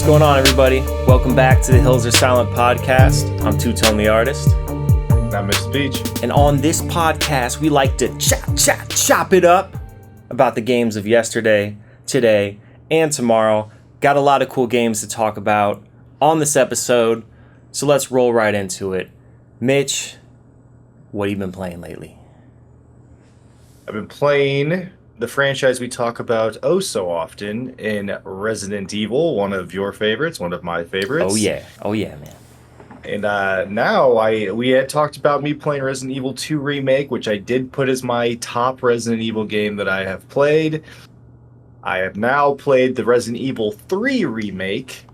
What's going on, everybody? Welcome back to the Hills Are Silent podcast. I'm Two-Tone the Artist. I'm Mr. Peach. And on this podcast, we like to chop it up about the games of yesterday, today, and tomorrow. Got a lot of cool games to talk about on this episode, so let's roll right into it. Mitch, what have you been playing lately? I've been playing the franchise we talk about oh so often in Resident Evil, one of your favorites, one of my favorites. Oh yeah, man. And now we had talked about me playing Resident Evil 2 Remake, which I did put as my top Resident Evil game that I have played. I have now played the Resident Evil 3 Remake,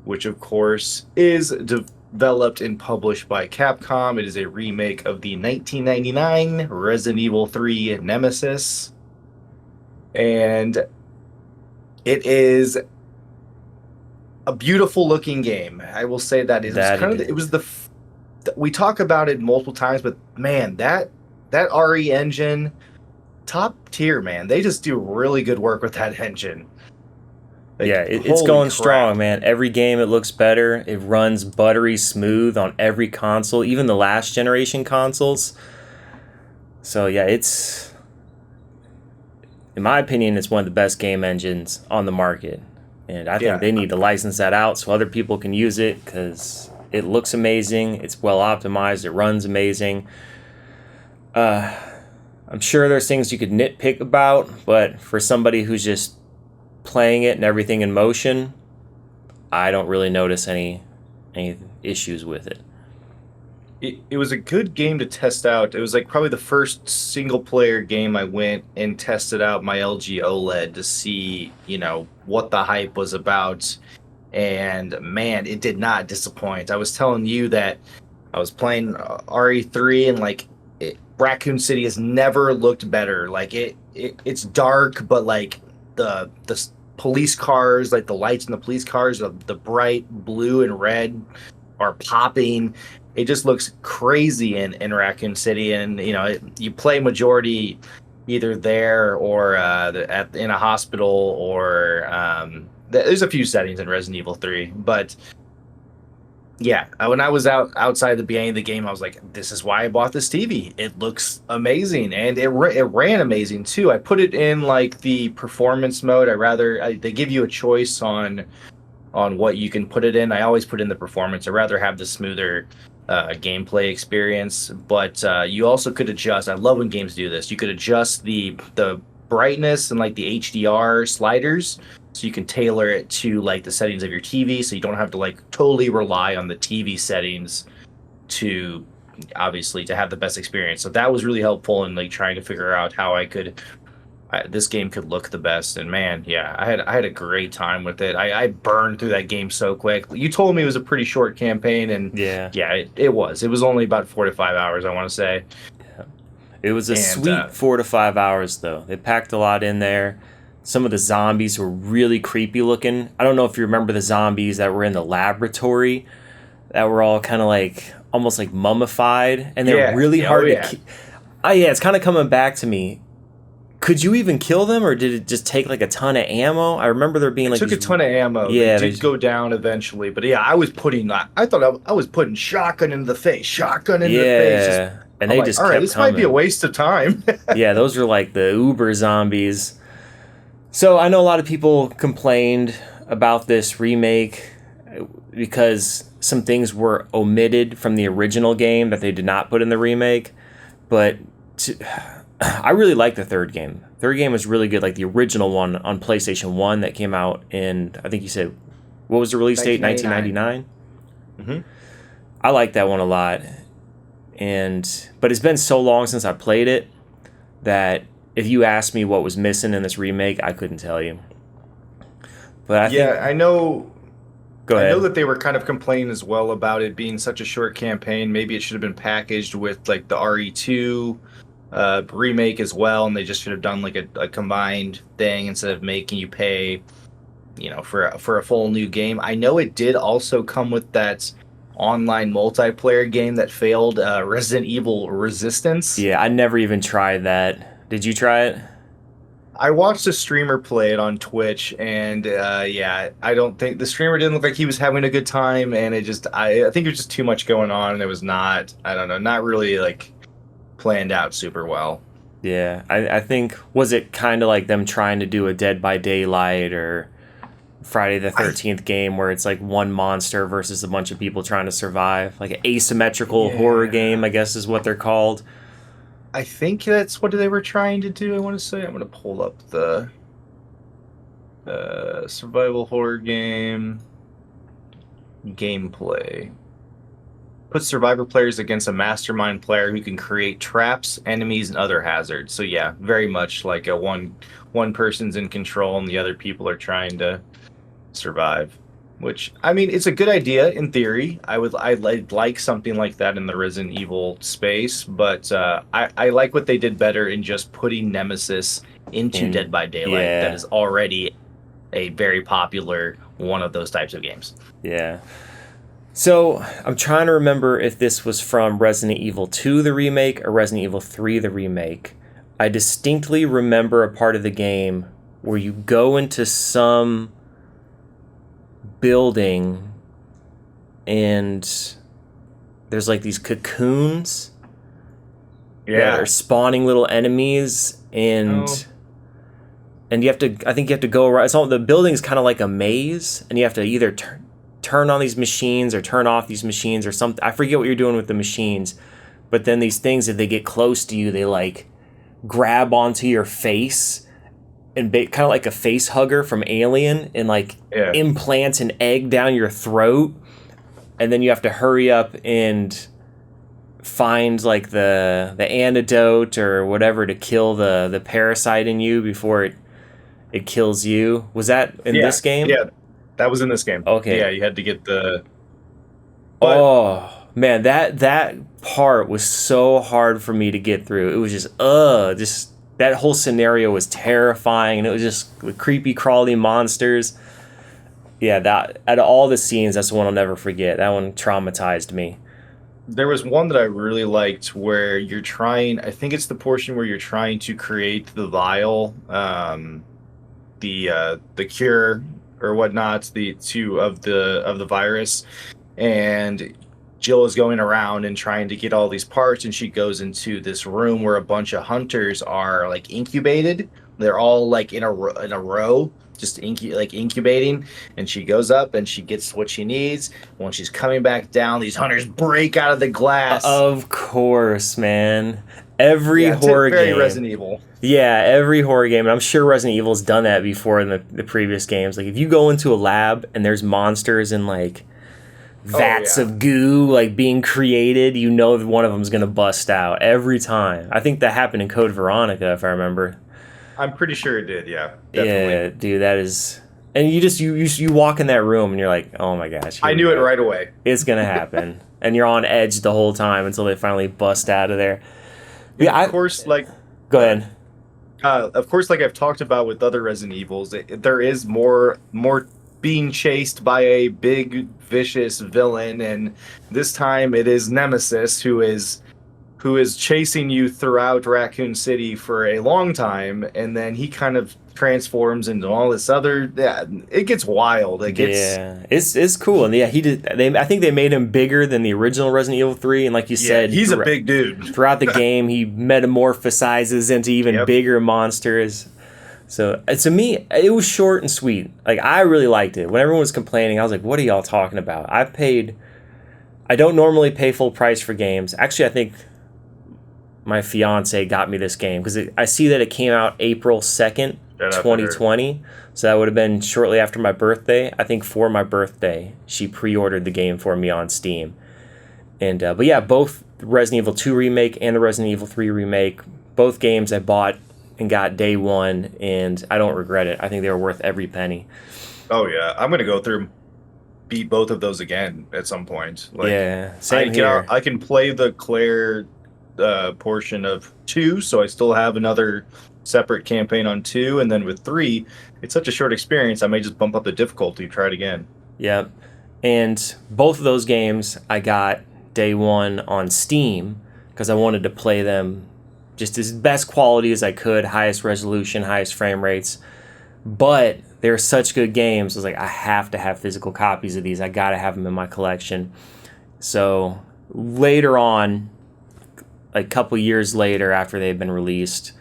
which of course is developed and published by Capcom. It is a remake of the 1999 Resident Evil 3 Nemesis. And it is a beautiful looking game. I will say that we talk about it multiple times, but man, that RE engine, top tier, man. They just do really good work with that engine. Like, yeah, it's going strong, man. Every game it looks better. It runs buttery smooth on every console, even the last generation consoles. So yeah, in my opinion, it's one of the best game engines on the market. And I think they need to license that out so other people can use it because it looks amazing. It's well optimized. It runs amazing. I'm sure there's things you could nitpick about, but for somebody who's just playing it and everything in motion, I don't really notice any issues with it. It was a good game to test out. It was like probably the first single player game I went and tested out my LG OLED to see, what the hype was about. And man, it did not disappoint. I was telling you that I was playing RE3 and Raccoon City has never looked better. Like it's dark, but like the police cars, like the lights in the police cars, the bright blue and red are popping. It just looks crazy in Raccoon City, and you play majority either there or in a hospital, or there's a few settings in Resident Evil 3. But yeah, when I was outside the beginning of the game, I was like, this is why I bought this TV. It looks amazing, and it ran amazing too. I put it in the performance mode. They give you a choice on what you can put it in. I always put in the performance. I'd rather have the smoother gameplay experience, but you also could adjust. I love when games do this. You could adjust the brightness and the HDR sliders, so you can tailor it to the settings of your TV, so you don't have to totally rely on the TV settings to have the best experience. So that was really helpful in trying to figure out how this game could look the best. And man, yeah, I had a great time with it. I burned through that game so quick. You told me it was a pretty short campaign, and it was. It was only about 4 to 5 hours, I want to say. Yeah. It was a sweet 4 to 5 hours, though. They packed a lot in there. Some of the zombies were really creepy looking. I don't know if you remember the zombies that were in the laboratory that were all kind of almost mummified, and they're really hard to keep. Oh yeah, it's kind of coming back to me. Could you even kill them, or did it just take a ton of ammo? I remember there being it took a ton of ammo. Yeah, they did go down eventually, but yeah, I was putting. I thought I was putting shotgun into the face, the face. Yeah, and they just all right, kept this coming. Might be a waste of time. Yeah, those are the uber zombies. So I know a lot of people complained about this remake because some things were omitted from the original game that they did not put in the remake, but I really like the third game. Third game was really good, the original one on PlayStation 1 that came out in, I think you said, what was the release date? 1999? Mm-hmm. I like that one a lot. But it's been so long since I played it that if you asked me what was missing in this remake, I couldn't tell you. But I know. Go ahead. I know that they were kind of complaining as well about it being such a short campaign. Maybe it should have been packaged with the RE2 remake as well, and they just should have done a combined thing instead of making you pay, for a full new game. I know it did also come with that online multiplayer game that failed, Resident Evil Resistance. Yeah, I never even tried that. Did you try it? I watched a streamer play it on Twitch, and yeah, I don't think the streamer didn't look like he was having a good time, and I think it was just too much going on, and it was not, I don't know, not really like planned out super well. Yeah, I think, was it kind of like them trying to do a Dead by Daylight or Friday the I 13th game where it's like one monster versus a bunch of people trying to survive? Like an asymmetrical horror game, Yeah, I guess is what they're called. I think that's what they were trying to do. I want to say I'm going to pull up the survival horror game gameplay. Put survivor players against a mastermind player who can create traps, enemies, and other hazards. So yeah, very much like a one person's in control and the other people are trying to survive. Which I mean, it's a good idea in theory. I'd like something like that in the Resident Evil space, but I like what they did better in just putting Nemesis into And Dead by Daylight. That yeah, is already a very popular one of those types of games. yeah. So I'm trying to remember if this was from Resident Evil 2, the remake, or Resident Evil 3, the remake. I distinctly remember a part of the game where you go into some building and there's like these cocoons that Yeah. are spawning little enemies, Oh, and you have to, I think you have to go around. It's all, the building's kind of like a maze, and you have to either turn on these machines or turn off these machines or something. I forget what you're doing with the machines, but then these things, if they get close to you, they like grab onto your face and kind of like a face hugger from Alien, and like yeah. implants an egg down your throat, and then you have to hurry up and find like the antidote or whatever to kill the parasite in you before it kills you. Was that in Yeah. this game? Yeah. That was in this game. Yeah, Okay. you had to get the but Oh man, that part was so hard for me to get through. It was just that whole scenario was terrifying, and it was just creepy crawly monsters. Yeah, that out of all the scenes, that's the one I'll never forget. That one traumatized me. there was one that I really liked where you're trying, I think it's the portion where you're trying to create the vial, the cure or whatnot, the two of the virus, and Jill is going around and trying to get all these parts, and she goes into this room where a bunch of hunters are like incubated. They're all like in a row, just like incubating, and she goes up and she gets what she needs. When she's coming back down, these hunters break out of the glass. Of course, man. Every Yeah, it's horror very game. Resident Evil. Yeah, every horror game, and I'm sure Resident Evil's done that before in the previous games. Like if you go into a lab and there's monsters and like Oh vats yeah, of goo like being created, you know that one of them's gonna bust out every time. I think that happened in Code Veronica, if I remember. I'm pretty sure it did. Yeah, definitely. Yeah, dude, that is. And you walk in that room and you're like, oh my gosh, here I we knew it go. right away. It's gonna happen, and you're on edge the whole time until they finally bust out of there. And Yeah, of I course, like go ahead. Of course, like I've talked about with other Resident Evils, there is more being chased by a big vicious villain, and this time it is Nemesis who is chasing you throughout Raccoon City for a long time, and then he kind of transforms into all this other. Yeah, it gets wild. It gets Yeah, it's cool, and yeah, he did. I think they made him bigger than the original Resident Evil 3, and like you yeah, said, he's a big dude. throughout the game, he metamorphosizes into even Yep. bigger monsters. So to me, it was short and sweet. Like I really liked it. When everyone was complaining, I was like, "What are y'all talking about?" I don't normally pay full price for games. Actually, I think my fiance got me this game because I see that it came out April 2nd, Shout out to her. 2020. So that would have been shortly after my birthday. I think for my birthday, she pre-ordered the game for me on Steam. And but yeah, both the Resident Evil 2 remake and the Resident Evil 3 remake, both games I bought and got day one, and I don't regret it. I think they were worth every penny. Oh yeah, I'm gonna go through and beat both of those again at some point. Like Yeah, I same can here. I can play the Claire portion of two, so I still have another separate campaign on two, and then with three, it's such a short experience. I may just bump up the difficulty, try it again. Yep. And both of those games I got day one on Steam because I wanted to play them just as best quality as I could, highest resolution, highest frame rates. But they're such good games. I was like, I have to have physical copies of these. I got to have them in my collection. So later on, like a couple years later after they had been released,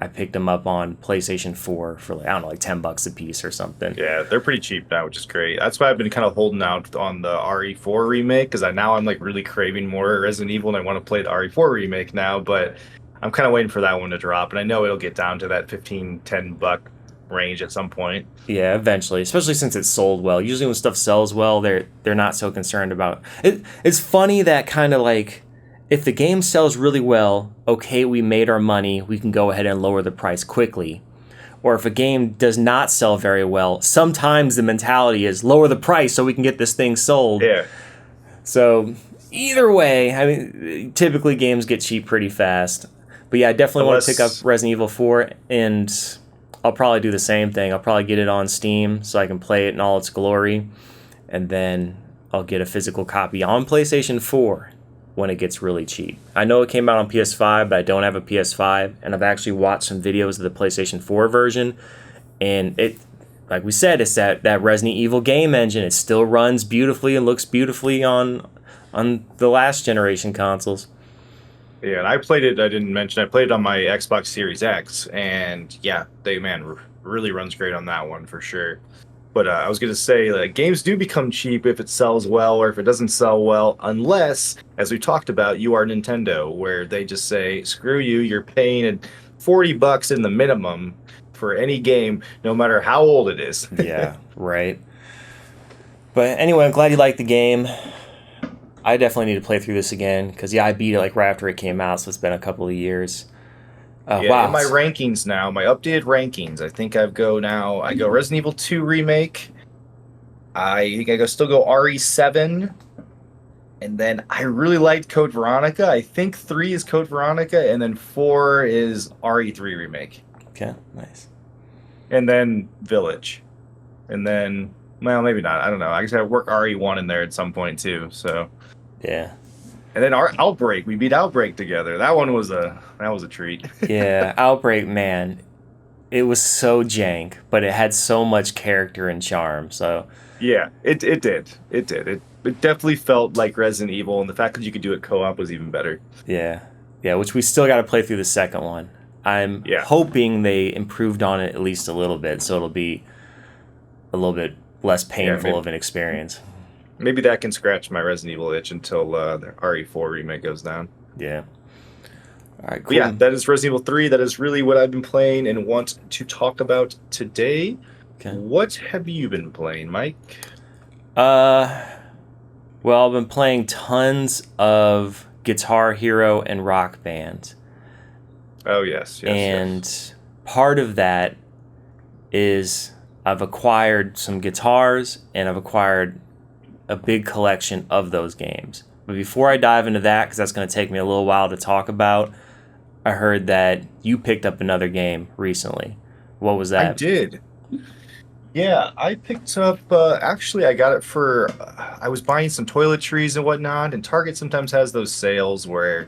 I picked them up on PlayStation 4 for like, I don't know, like $10 a piece or something. Yeah, they're pretty cheap now, which is great. That's why I've been kind of holding out on the RE4 remake because I'm like really craving more Resident Evil and I want to play the RE4 remake now, but I'm kind of waiting for that one to drop and I know it'll get down to that 15-10 buck range at some point. Yeah, eventually, especially since it's sold well. Usually when stuff sells well, they're not so concerned about it. It's funny that kind of like if the game sells really well, okay, we made our money, we can go ahead and lower the price quickly. Or if a game does not sell very well, sometimes the mentality is lower the price so we can get this thing sold. Yeah. So either way, I mean, typically games get cheap pretty fast. But yeah, I definitely want to pick up Resident Evil 4, and I'll probably do the same thing. I'll probably get it on Steam so I can play it in all its glory. And then I'll get a physical copy on PlayStation 4 when it gets really cheap. I know it came out on PS5, but I don't have a PS5, and I've actually watched some videos of the PlayStation 4 version, and it, like we said, it's that Resident Evil game engine. It still runs beautifully and looks beautifully on the last generation consoles. Yeah, and I played it, I didn't mention, I played it on my Xbox Series X, and yeah, really runs great on that one for sure. But I was going to say, like, games do become cheap if it sells well or if it doesn't sell well, unless, as we talked about, you are Nintendo, where they just say, screw you, you're paying $40 in the minimum for any game, no matter how old it is. Yeah, right. But anyway, I'm glad you liked the game. I definitely need to play through this again, because, yeah, I beat it like right after it came out, so it's been a couple of years. Wow. In my rankings now, my updated rankings, I think I go Resident Evil 2 Remake. I think I still go RE7. And then I really liked Code Veronica. I think 3 is Code Veronica, and then 4 is RE3 Remake. Okay, nice. And then Village. And then, well, maybe not. I don't know. I guess I work RE1 in there at some point, too. So yeah. And then our Outbreak, we beat Outbreak together. That one was a treat. Yeah, Outbreak, man, it was so jank, but it had so much character and charm. So yeah, it did. It definitely felt like Resident Evil, and the fact that you could do it co-op was even better. Yeah, which we still got to play through the second one. I'm hoping they improved on it at least a little bit, so it'll be a little bit less painful of an experience. Maybe that can scratch my Resident Evil itch until the RE4 remake goes down. Yeah. All right, cool. But yeah, that is Resident Evil 3. That is really what I've been playing and want to talk about today. Okay. What have you been playing, Mike? Well, I've been playing tons of Guitar Hero and Rock Band. Oh, yes. And part of that is I've acquired some guitars and I've acquired a big collection of those games. But before I dive into that, because that's going to take me a little while to talk about, I heard that you picked up another game recently. What was that? I did. Yeah, I picked up, actually I got it for, I was buying some toiletries and whatnot, and Target sometimes has those sales where,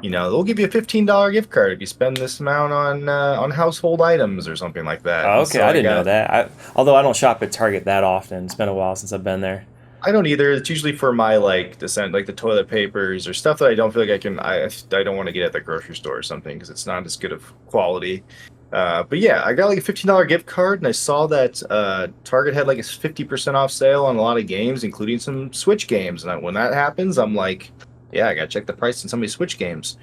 you know, they'll give you a $15 gift card if you spend this amount on household items or something like that. Oh, okay, so I didn't know that. Although I don't shop at Target that often. It's been a while since I've been there. I don't either. It's usually for my like the toilet papers or stuff that I don't feel like I don't want to get at the grocery store or something because it's not as good of quality. But yeah, I got like a $15 gift card, and I saw that Target had like a 50% off sale on a lot of games, including some Switch games. And when that happens, I'm like, yeah, I gotta check the price on some of these Switch games.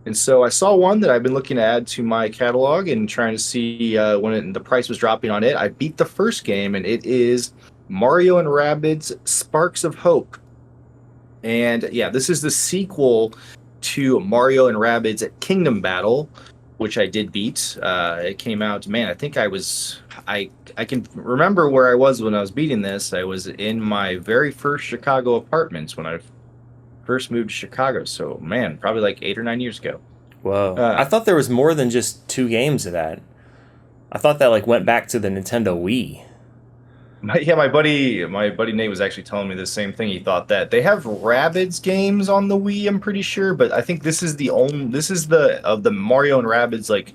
And so I saw one that I've been looking to add to my catalog and trying to see when the price was dropping on it. I beat the first game, and it is Mario and Rabbids Sparks of Hope. And yeah, this is the sequel to Mario and Rabbids Kingdom Battle, which I did beat. It came out, man, I think I can remember where I was when I was beating this. I was in my very first Chicago apartments when I first moved to Chicago. So, man, probably like 8 or 9 years ago. Whoa. I thought there was more than just 2 games of that. I thought that like went back to the Nintendo Wii. My buddy Nate was actually telling me the same thing. He thought that they have Rabbids games on the Wii, I'm pretty sure, but I think this is the of the Mario and Rabbids like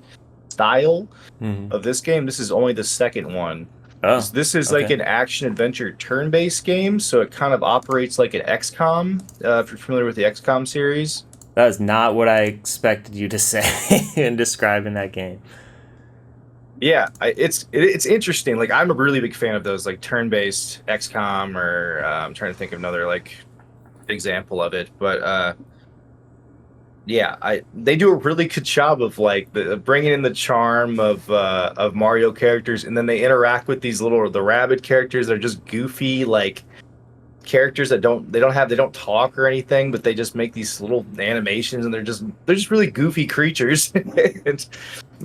style Hmm. of this game. This is only the second one. Oh, This is like okay. an action adventure turn-based game, so it kind of operates like an XCOM. If you're familiar with the XCOM series. That is not what I expected you to say in describing that game. Yeah, it's interesting. Like I'm a really big fan of those like turn-based XCOM, or I'm trying to think of another like example of it. But yeah, I they do a really good job of like bringing in the charm of Mario characters, and then they interact with these the rabbit characters. They're just goofy like characters that they don't talk or anything, but they just make these little animations, and they're just really goofy creatures.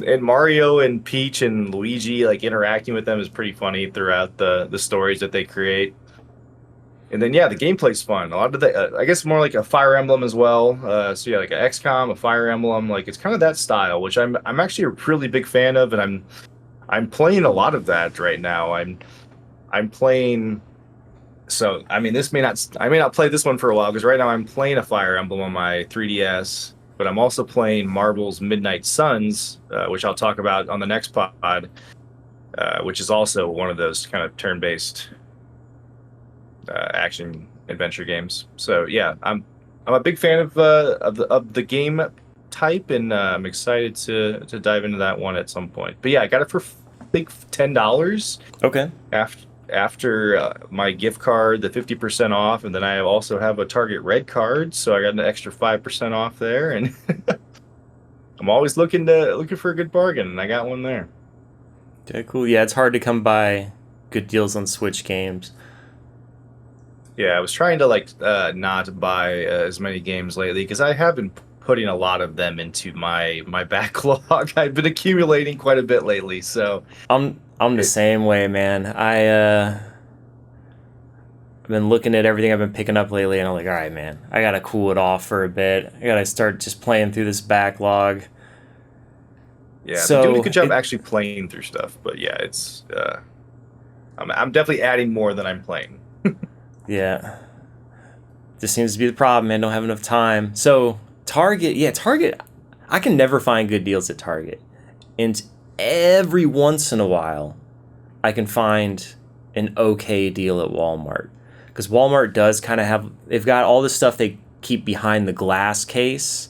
And Mario and Peach and Luigi like interacting with them is pretty funny throughout the stories that they create. And then yeah, the gameplay's fun. A lot of I guess more like a Fire Emblem as well. So yeah, like an XCOM, a Fire Emblem, like it's kind of that style, which I'm actually a really big fan of, and I'm playing a lot of that right now. I'm playing. So I mean, I may not play this one for a while because right now I'm playing a Fire Emblem on my 3DS, but I'm also playing Marvel's Midnight Suns, which I'll talk about on the next pod, which is also one of those kind of turn-based action adventure games. So yeah, I'm a big fan of the game type, and I'm excited to dive into that one at some point. But yeah, I got it for I think $10 Okay. after my gift card, the 50% off, and then I also have a Target Red card, so I got an extra 5% off there, and I'm always looking for a good bargain, and I got one there. Okay, cool. Yeah, it's hard to come by good deals on Switch games. Yeah, I was trying to like not buy as many games lately because I have been putting a lot of them into my backlog. I've been accumulating quite a bit lately, so I'm the it, same way, man. I've been looking at everything I've been picking up lately, and I'm like, all right, man, I gotta cool it off for a bit. I gotta start just playing through this backlog. yeah, I've been doing a So good job it, actually playing through stuff, but yeah, it's I'm definitely adding more than I'm playing. yeah, this seems to be the problem, man. Don't have enough time. So Target, yeah, Target. I can never find good deals at Target, and every once in a while, I can find an okay deal at Walmart because Walmart does kind of have. They've got all the stuff they keep behind the glass case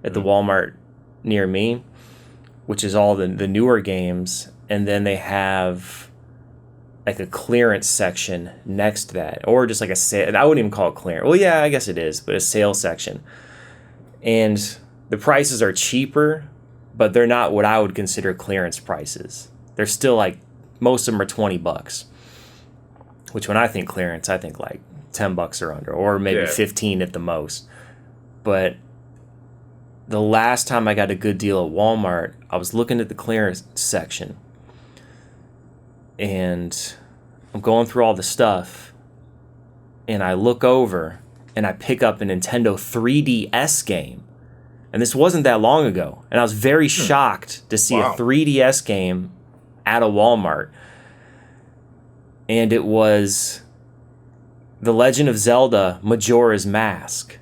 at the Mhm. Walmart near me, which is all the newer games, and then they have like a clearance section next to that, or just like a sale. I wouldn't even call it clearance. Well, yeah, I guess it is, but a sale section, and the prices are cheaper, but they're not what I would consider clearance prices. They're still like most of them are $20, which when I think clearance, I think like $10 or under, or maybe Yeah. 15 at the most. But the last time I got a good deal at Walmart, I was looking at the clearance section and I'm going through all the stuff and I look over and I pick up a Nintendo 3DS game. And this wasn't that long ago. And I was very Hmm. shocked to see a Wow. 3DS game at a Walmart. And it was The Legend of Zelda Majora's Mask.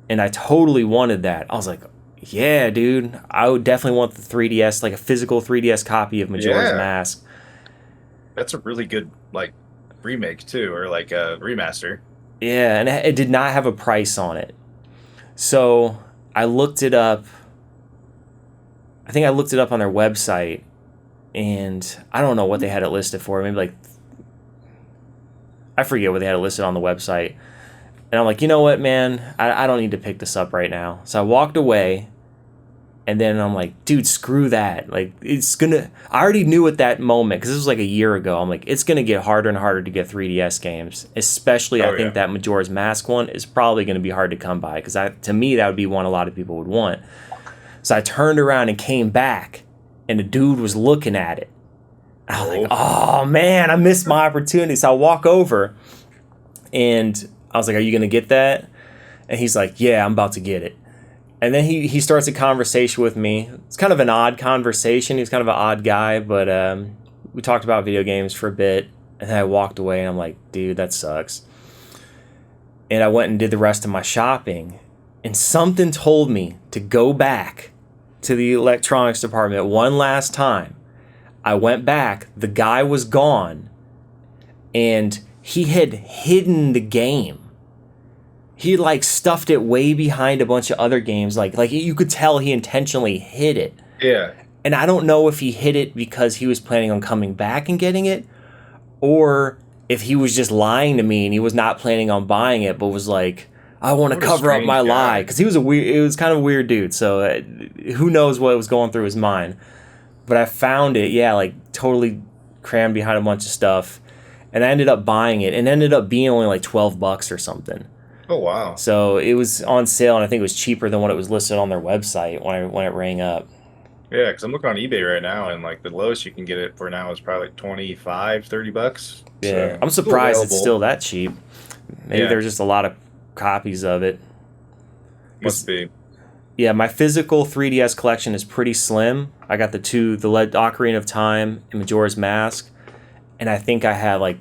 And I totally wanted that. I was like, yeah, dude, I would definitely want the 3DS, like a physical 3DS copy of Majora's Yeah. Mask. That's a really good like remake too, or like a remaster. Yeah, and it did not have a price on it. So I looked it up. I think I looked it up on their website, and I don't know what they had it listed for. Maybe like, I forget what they had it listed on the website. And I'm like, you know what, man? I don't need to pick this up right now. So I walked away, and then I'm like, dude, screw that. Like, it's gonna. I already knew at that moment, because this was like a year ago. I'm like, it's gonna get harder and harder to get 3DS games. Especially, I Oh think yeah. that Majora's Mask one is probably gonna be hard to come by, because to me, that would be one a lot of people would want. So I turned around and came back, and the dude was looking at it. I was like, Oh. oh man, I missed my opportunity. So I walk over, and I was like, are you gonna get that? And he's like, yeah, I'm about to get it. And then he starts a conversation with me. It's kind of an odd conversation. He's kind of an odd guy, but we talked about video games for a bit, and then I walked away, and I'm like, dude, that sucks. And I went and did the rest of my shopping, and something told me to go back to the electronics department one last time. I went back, the guy was gone, and he had hidden the game. He like stuffed it way behind a bunch of other games. Like you could tell he intentionally hid it. Yeah. And I don't know if he hid it because he was planning on coming back and getting it, or if he was just lying to me and he was not planning on buying it, but was like, I want to cover up my lie. Because it was kind of a weird dude. So who knows what was going through his mind. But I found it, like totally crammed behind a bunch of stuff. And I ended up buying it, and it ended up being only like $12 or something. Oh, wow. So it was on sale, and I think it was cheaper than what it was listed on their website when it rang up. Yeah, because I'm looking on eBay right now, and like the lowest you can get it for now is probably like $25-$30. Yeah, so I'm surprised it's still that cheap. Maybe there's just a lot of copies of it. Must be. Yeah, my physical 3DS collection is pretty slim. I got the Ocarina of Time and Majora's Mask, and I think I have like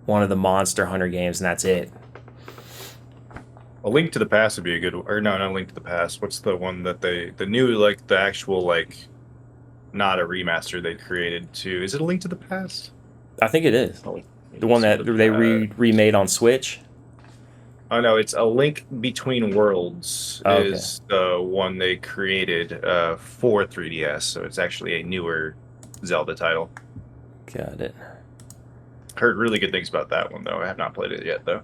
one of the Monster Hunter games, and that's it. A Link to the Past would be a good, or no, not a Link to the Past. What's the one that the new, like the actual, like, not a remaster they created to, is it A Link to the Past? I think it is. The one that they remade on Switch? Oh no, it's A Link Between Worlds is the one they created for 3DS, so it's actually a newer Zelda title. Got it. Heard really good things about that one, though. I have not played it yet, though.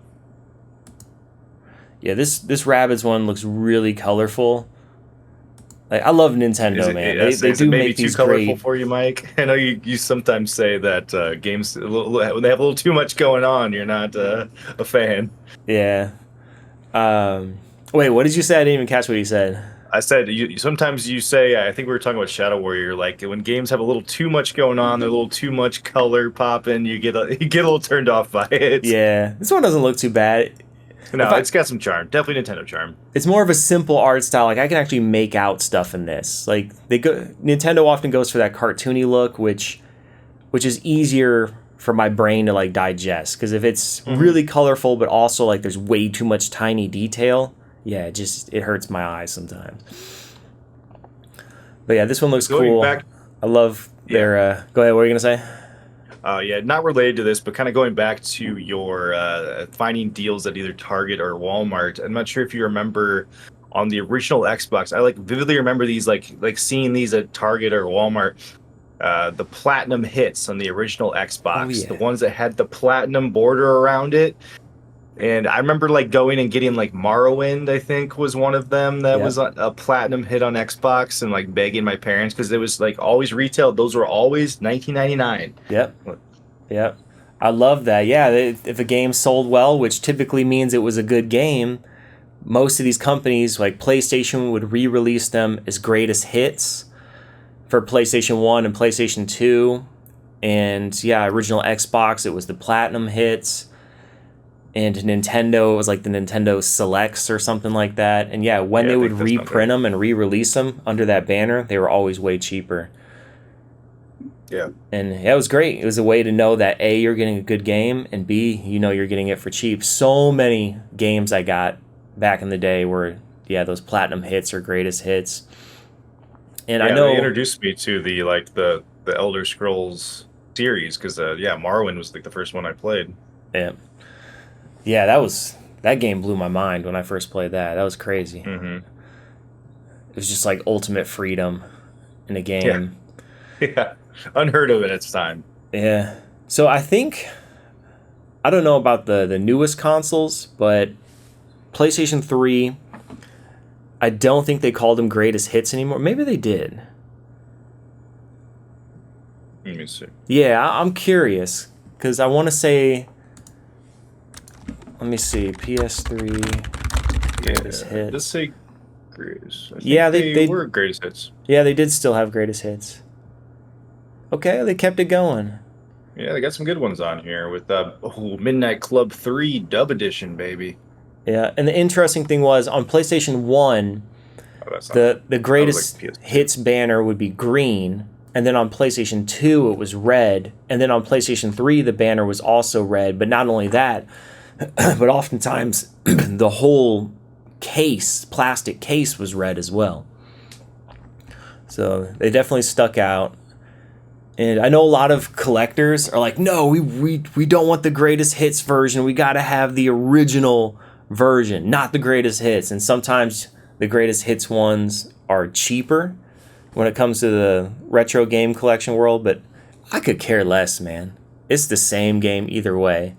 Yeah, this Rabbids one looks really colorful. Like, I love Nintendo, man. They do make these too colorful great for you, Mike. I know you sometimes say that games when they have a little too much going on, you're not a fan. Yeah. Wait, what did you say? I didn't even catch what you said. I said sometimes you say, I think we were talking about Shadow Warrior, like when games have a little too much going on, they're a little too much color popping, you get a little turned off by it. Yeah, this one doesn't look too bad. No, it's got some charm. Definitely Nintendo charm. It's more of a simple art style. Like, I can actually make out stuff in this. Like, Nintendo often goes for that cartoony look, which is easier for my brain to like digest. Because if it's really colorful, but also like there's way too much tiny detail, yeah, it hurts my eyes sometimes. But yeah, this one looks cool. I love their. Go ahead. What were you gonna say? Not related to this, but kind of going back to your finding deals at either Target or Walmart. I'm not sure if you remember on the original Xbox. I like vividly remember these, like seeing these at Target or Walmart. The platinum hits on the original Xbox, the ones that had the platinum border around it. And I remember like going and getting like Morrowind, I think was one of them that was a platinum hit on Xbox, and like begging my parents because it was like always retailed. Those were always $19.99. Yep. I love that. Yeah, if a game sold well, which typically means it was a good game, most of these companies like PlayStation would re-release them as greatest hits for PlayStation 1 and PlayStation 2. And original Xbox, it was the platinum hits. And Nintendo, it was like the Nintendo Selects or something like that. And when they would reprint them and re-release them under that banner, they were always way cheaper. Yeah. And it was great. It was a way to know that A, you're getting a good game, and B, you're getting it for cheap. So many games I got back in the day were, those platinum hits or greatest hits. And I know they introduced me to the Elder Scrolls series because Morrowind was like the first one I played. Yeah, that game blew my mind when I first played that. That was crazy. Mm-hmm. It was just like ultimate freedom in a game. Yeah, unheard of at its time. Yeah. So I don't know about the newest consoles, but PlayStation 3, I don't think they called them greatest hits anymore. Maybe they did. Let me see. Yeah, I'm curious because I want to say. Let me see. PS3 greatest hits. Let's say greatest. They were greatest hits. Yeah, they did still have greatest hits. Okay, they kept it going. Yeah, they got some good ones on here with Midnight Club 3 Dub Edition, baby. Yeah, and the interesting thing was on PlayStation 1, the greatest hits banner would be green, and then on PlayStation 2 it was red, and then on PlayStation 3 the banner was also red. But not only that, but oftentimes the whole case, plastic case, was red as well. So they definitely stuck out. And I know a lot of collectors are like, no, we don't want the greatest hits version. We got to have the original version, not the greatest hits. And sometimes the greatest hits ones are cheaper when it comes to the retro game collection world. But I could care less, man. It's the same game either way.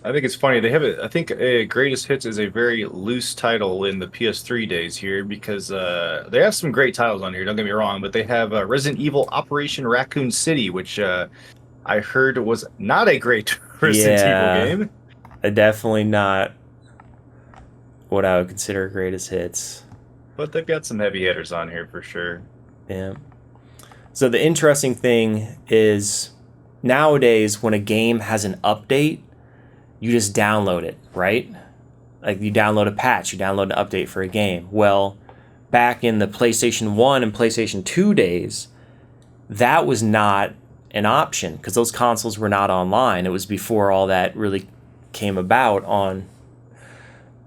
I think it's funny. They have it. I think Greatest Hits is a very loose title in the PS3 days here because they have some great titles on here. Don't get me wrong, but they have Resident Evil Operation Raccoon City, which I heard was not a great Resident Evil game. Definitely not what I would consider greatest hits. But they've got some heavy hitters on here for sure. Yeah. So the interesting thing is nowadays when a game has an update, you just download it, right? Like you download a patch, you download an update for a game. Well, back in the PlayStation 1 and PlayStation 2 days, that was not an option because those consoles were not online. It was before all that really came about on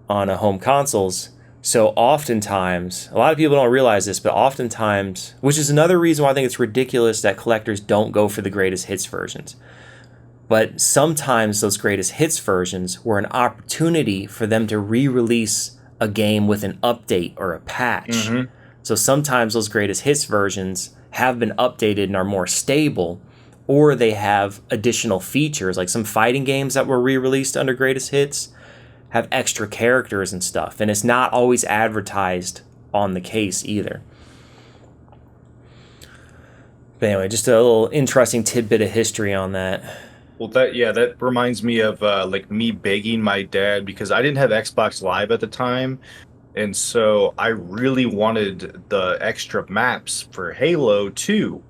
home consoles. So oftentimes, a lot of people don't realize this, but oftentimes, which is another reason why I think it's ridiculous that collectors don't go for the greatest hits versions. But sometimes those greatest hits versions were an opportunity for them to re-release a game with an update or a patch. Mm-hmm. So sometimes those greatest hits versions have been updated and are more stable, or they have additional features. Like some fighting games that were re-released under greatest hits have extra characters and stuff. And it's not always advertised on the case either. But anyway, just a little interesting tidbit of history on that. Well, that reminds me of like me begging my dad because I didn't have Xbox Live at the time, and so I really wanted the extra maps for Halo 2.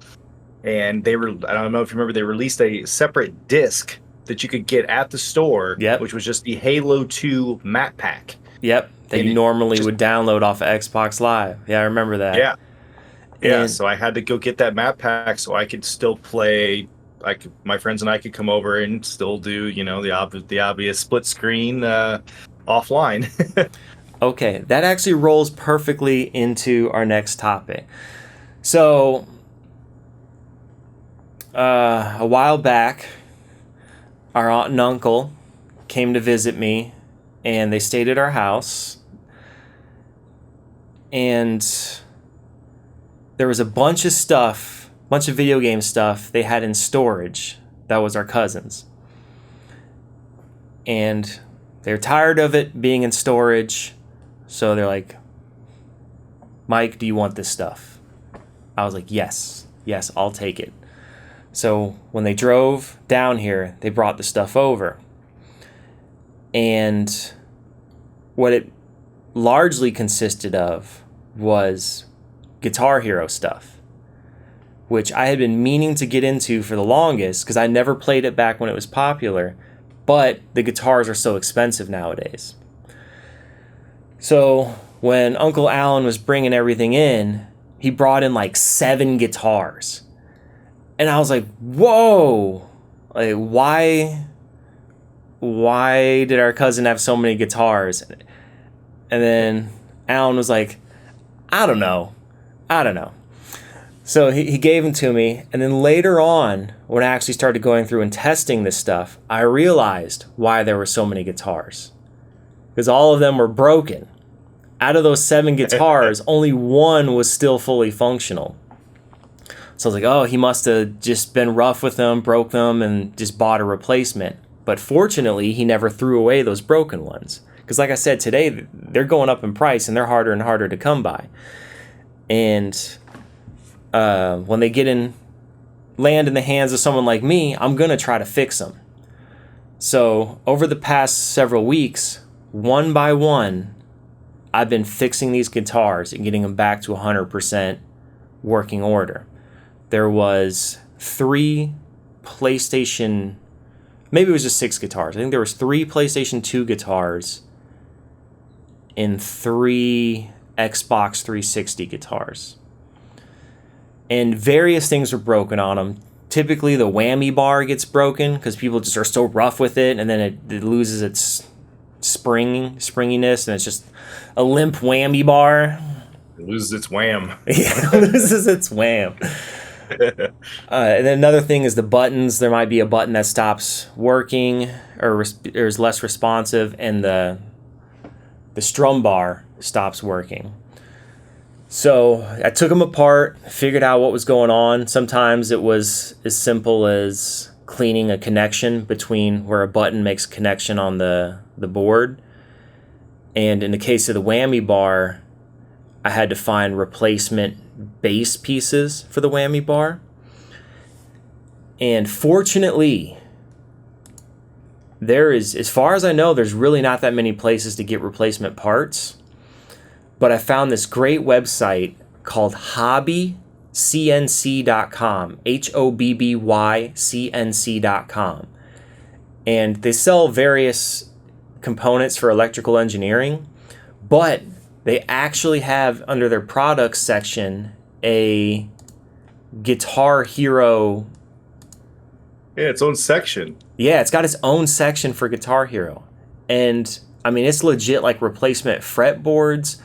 And I don't know if you remember, they released a separate disc that you could get at the store, which was just the Halo 2 map pack. Yep, that you normally would download off of Xbox Live. Yeah, I remember that. Yeah. So I had to go get that map pack so I could still play. My friends and I could come over and still do, the obvious split screen offline. Okay, that actually rolls perfectly into our next topic. So, a while back, our aunt and uncle came to visit me, and they stayed at our house. And there was a bunch of video game stuff they had in storage that was our cousins. And they're tired of it being in storage, so they're like, Mike, do you want this stuff? I was like, yes, I'll take it. So when they drove down here, they brought the stuff over. And what it largely consisted of was Guitar Hero stuff, which I had been meaning to get into for the longest because I never played it back when it was popular, but the guitars are so expensive nowadays. So when Uncle Alan was bringing everything in, he brought in like 7 guitars. And I was like, whoa, like why did our cousin have so many guitars? And then Alan was like, I don't know. So he gave them to me, and then later on, when I actually started going through and testing this stuff, I realized why there were so many guitars. Because all of them were broken. Out of those 7 guitars, only 1 was still fully functional. So I was like, oh, he must have just been rough with them, broke them, and just bought a replacement. But fortunately, he never threw away those broken ones. Because like I said, today, they're going up in price, and they're harder and harder to come by. And when they land in the hands of someone like me, I'm going to try to fix them. So over the past several weeks, one by one, I've been fixing these guitars and getting them back to 100% working order. There was 3 PlayStation, maybe it was just 6 guitars. I think there was 3 PlayStation 2 guitars and 3 Xbox 360 guitars. and various things were broken on them. Typically, the whammy bar gets broken because people just are so rough with it, and then it loses its springiness, and it's just a limp whammy bar. It loses its wham. Yeah, it loses its wham. And then another thing is the buttons. There might be a button that stops working or is less responsive, and the strum bar stops working. So I took them apart, figured out what was going on. Sometimes it was as simple as cleaning a connection between where a button makes a connection on the board. And in the case of the whammy bar, I had to find replacement base pieces for the whammy bar. And fortunately, there is, as far as I know, there's really not that many places to get replacement parts. But I found this great website called hobbycnc.com, HOBBYCNC.com. And they sell various components for electrical engineering, but they actually have under their products section a Guitar Hero. Yeah, its own section. Yeah, it's got its own section for Guitar Hero. And I mean, it's legit like replacement fretboards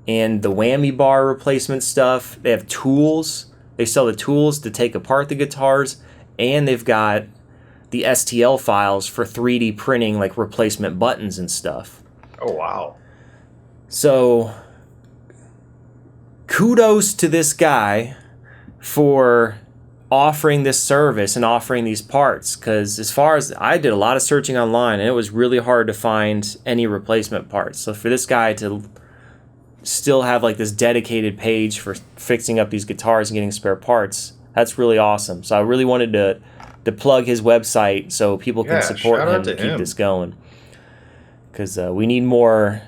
and the whammy bar replacement stuff. They have tools. They sell the tools to take apart the guitars, and they've got the STL files for 3D printing like replacement buttons and stuff. Oh, wow. So kudos to this guy for offering this service and offering these parts, because as far as I did a lot of searching online, and it was really hard to find any replacement parts. So for this guy to still have like this dedicated page for fixing up these guitars and getting spare parts, that's really awesome. So I really wanted to plug his website so people can support him to keep this going, because we need more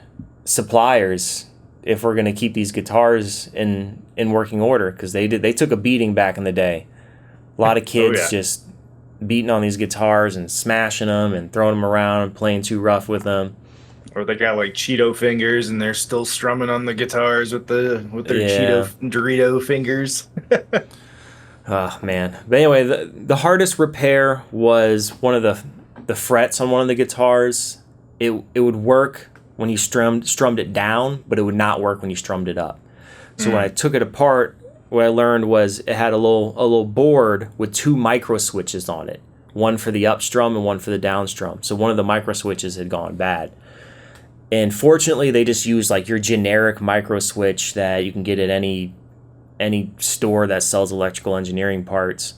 suppliers if we're going to keep these guitars in working order, because they took a beating back in the day. A lot of kids just beating on these guitars and smashing them and throwing them around and playing too rough with them. Or they got like Cheeto fingers and they're still strumming on the guitars with their Cheeto Dorito fingers. Oh man. But anyway, the hardest repair was one of the frets on one of the guitars. It would work when you strummed it down, but it would not work when you strummed it up. So when I took it apart, what I learned was it had a little board with two micro switches on it, one for the up strum and one for the down strum. So one of the micro switches had gone bad. And fortunately, they just used like your generic micro switch that you can get at any store that sells electrical engineering parts.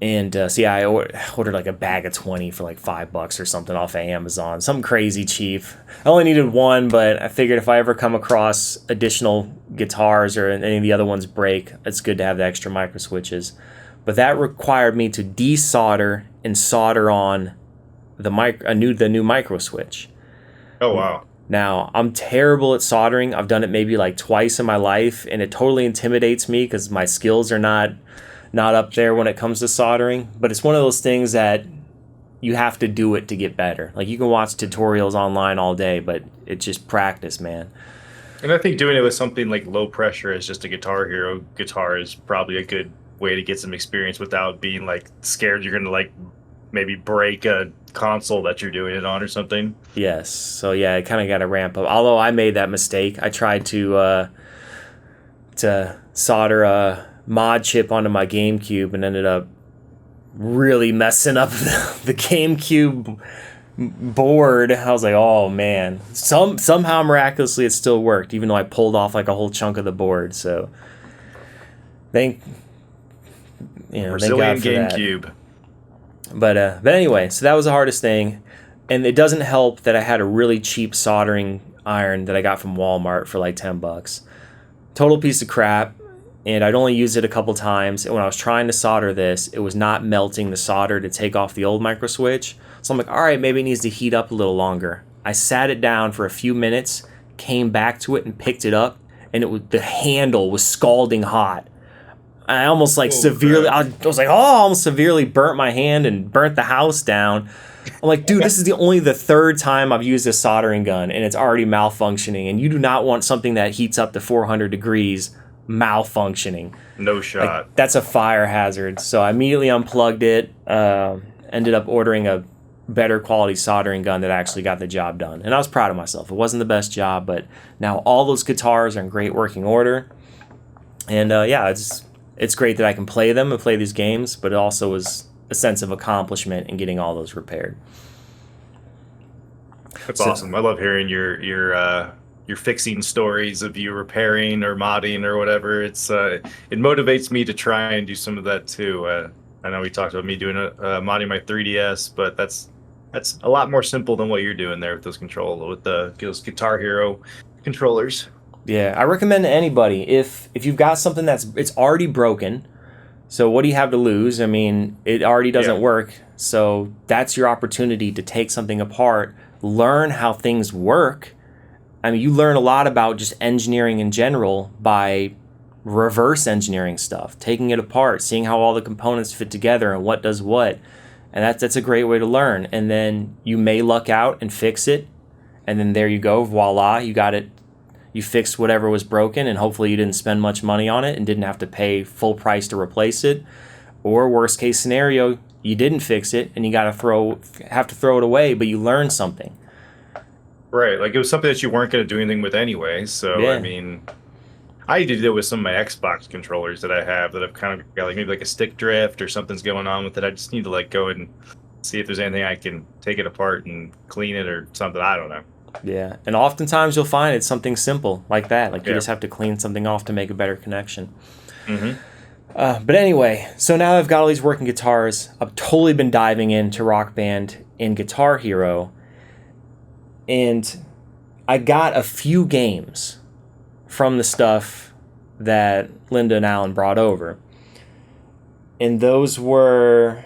And so I ordered like a bag of 20 for like $5 or something off of Amazon. Something crazy cheap. I only needed one, but I figured if I ever come across additional guitars or any of the other ones break, it's good to have the extra micro switches. But that required me to desolder and solder on the new micro switch. Oh, wow. Now, I'm terrible at soldering. I've done it maybe like twice in my life, and it totally intimidates me because my skills are not up there when it comes to soldering. But it's one of those things that you have to do it to get better. Like, you can watch tutorials online all day, but it's just practice, man. And I think doing it with something like low pressure as just a Guitar Hero guitar is probably a good way to get some experience without being like scared you're going to like maybe break a console that you're doing it on or something. Yes. So yeah, I kind of got to ramp up. Although I made that mistake. I tried to solder a mod chip onto my GameCube and ended up really messing up the GameCube board. I was like, oh man. Somehow miraculously it still worked, even though I pulled off like a whole chunk of the board. So thank God for GameCube. that. But anyway, so that was the hardest thing. And it doesn't help that I had a really cheap soldering iron that I got from Walmart for like $10. Total piece of crap. And I'd only used it a couple times. And when I was trying to solder this, it was not melting the solder to take off the old micro switch. So I'm like, all right, maybe it needs to heat up a little longer. I sat it down for a few minutes, came back to it and picked it up. And the handle was scalding hot. I almost like severely, I was like, almost severely burnt my hand and burnt the house down. I'm like, dude, this is only the third time I've used this soldering gun and it's already malfunctioning. And you do not want something that heats up to 400 degrees malfunctioning. No shot. Like, that's a fire hazard. So I immediately unplugged it. Ended up ordering a better quality soldering gun that actually got the job done. And I was proud of myself. It wasn't the best job, but now all those guitars are in great working order. And yeah, it's great that I can play them and play these games, but it also was a sense of accomplishment in getting all those repaired. That's awesome. I love hearing your fixing stories of you repairing or modding or whatever. It motivates me to try and do some of that too. I know we talked about me doing modding my 3DS, but that's a lot more simple than what you're doing there with those Guitar Hero controllers. Yeah, I recommend to anybody, if you've got something it's already broken, so what do you have to lose? I mean, it already doesn't work, so that's your opportunity to take something apart, learn how things work. I mean, you learn a lot about just engineering in general by reverse engineering stuff, taking it apart, seeing how all the components fit together and what does what. And that's a great way to learn. And then you may luck out and fix it, and then there you go, voila, you got it. You fixed whatever was broken, and hopefully you didn't spend much money on it and didn't have to pay full price to replace it. Or worst case scenario, you didn't fix it and you have to throw it away, but you learned something. Right, like it was something that you weren't going to do anything with anyway. So yeah. I mean, I did it with some of my Xbox controllers that I have that I've kind of got like maybe like a stick drift or something's going on with it. I just need to like go and see if there's anything I can take it apart and clean it or something. I don't know. Yeah, and oftentimes you'll find it's something simple like that. Like you just have to clean something off to make a better connection. Mm-hmm. But anyway, so now I've got all these working guitars. I've totally been diving into Rock Band and Guitar Hero. And I got a few games from the stuff that Linda and Alan brought over. And those were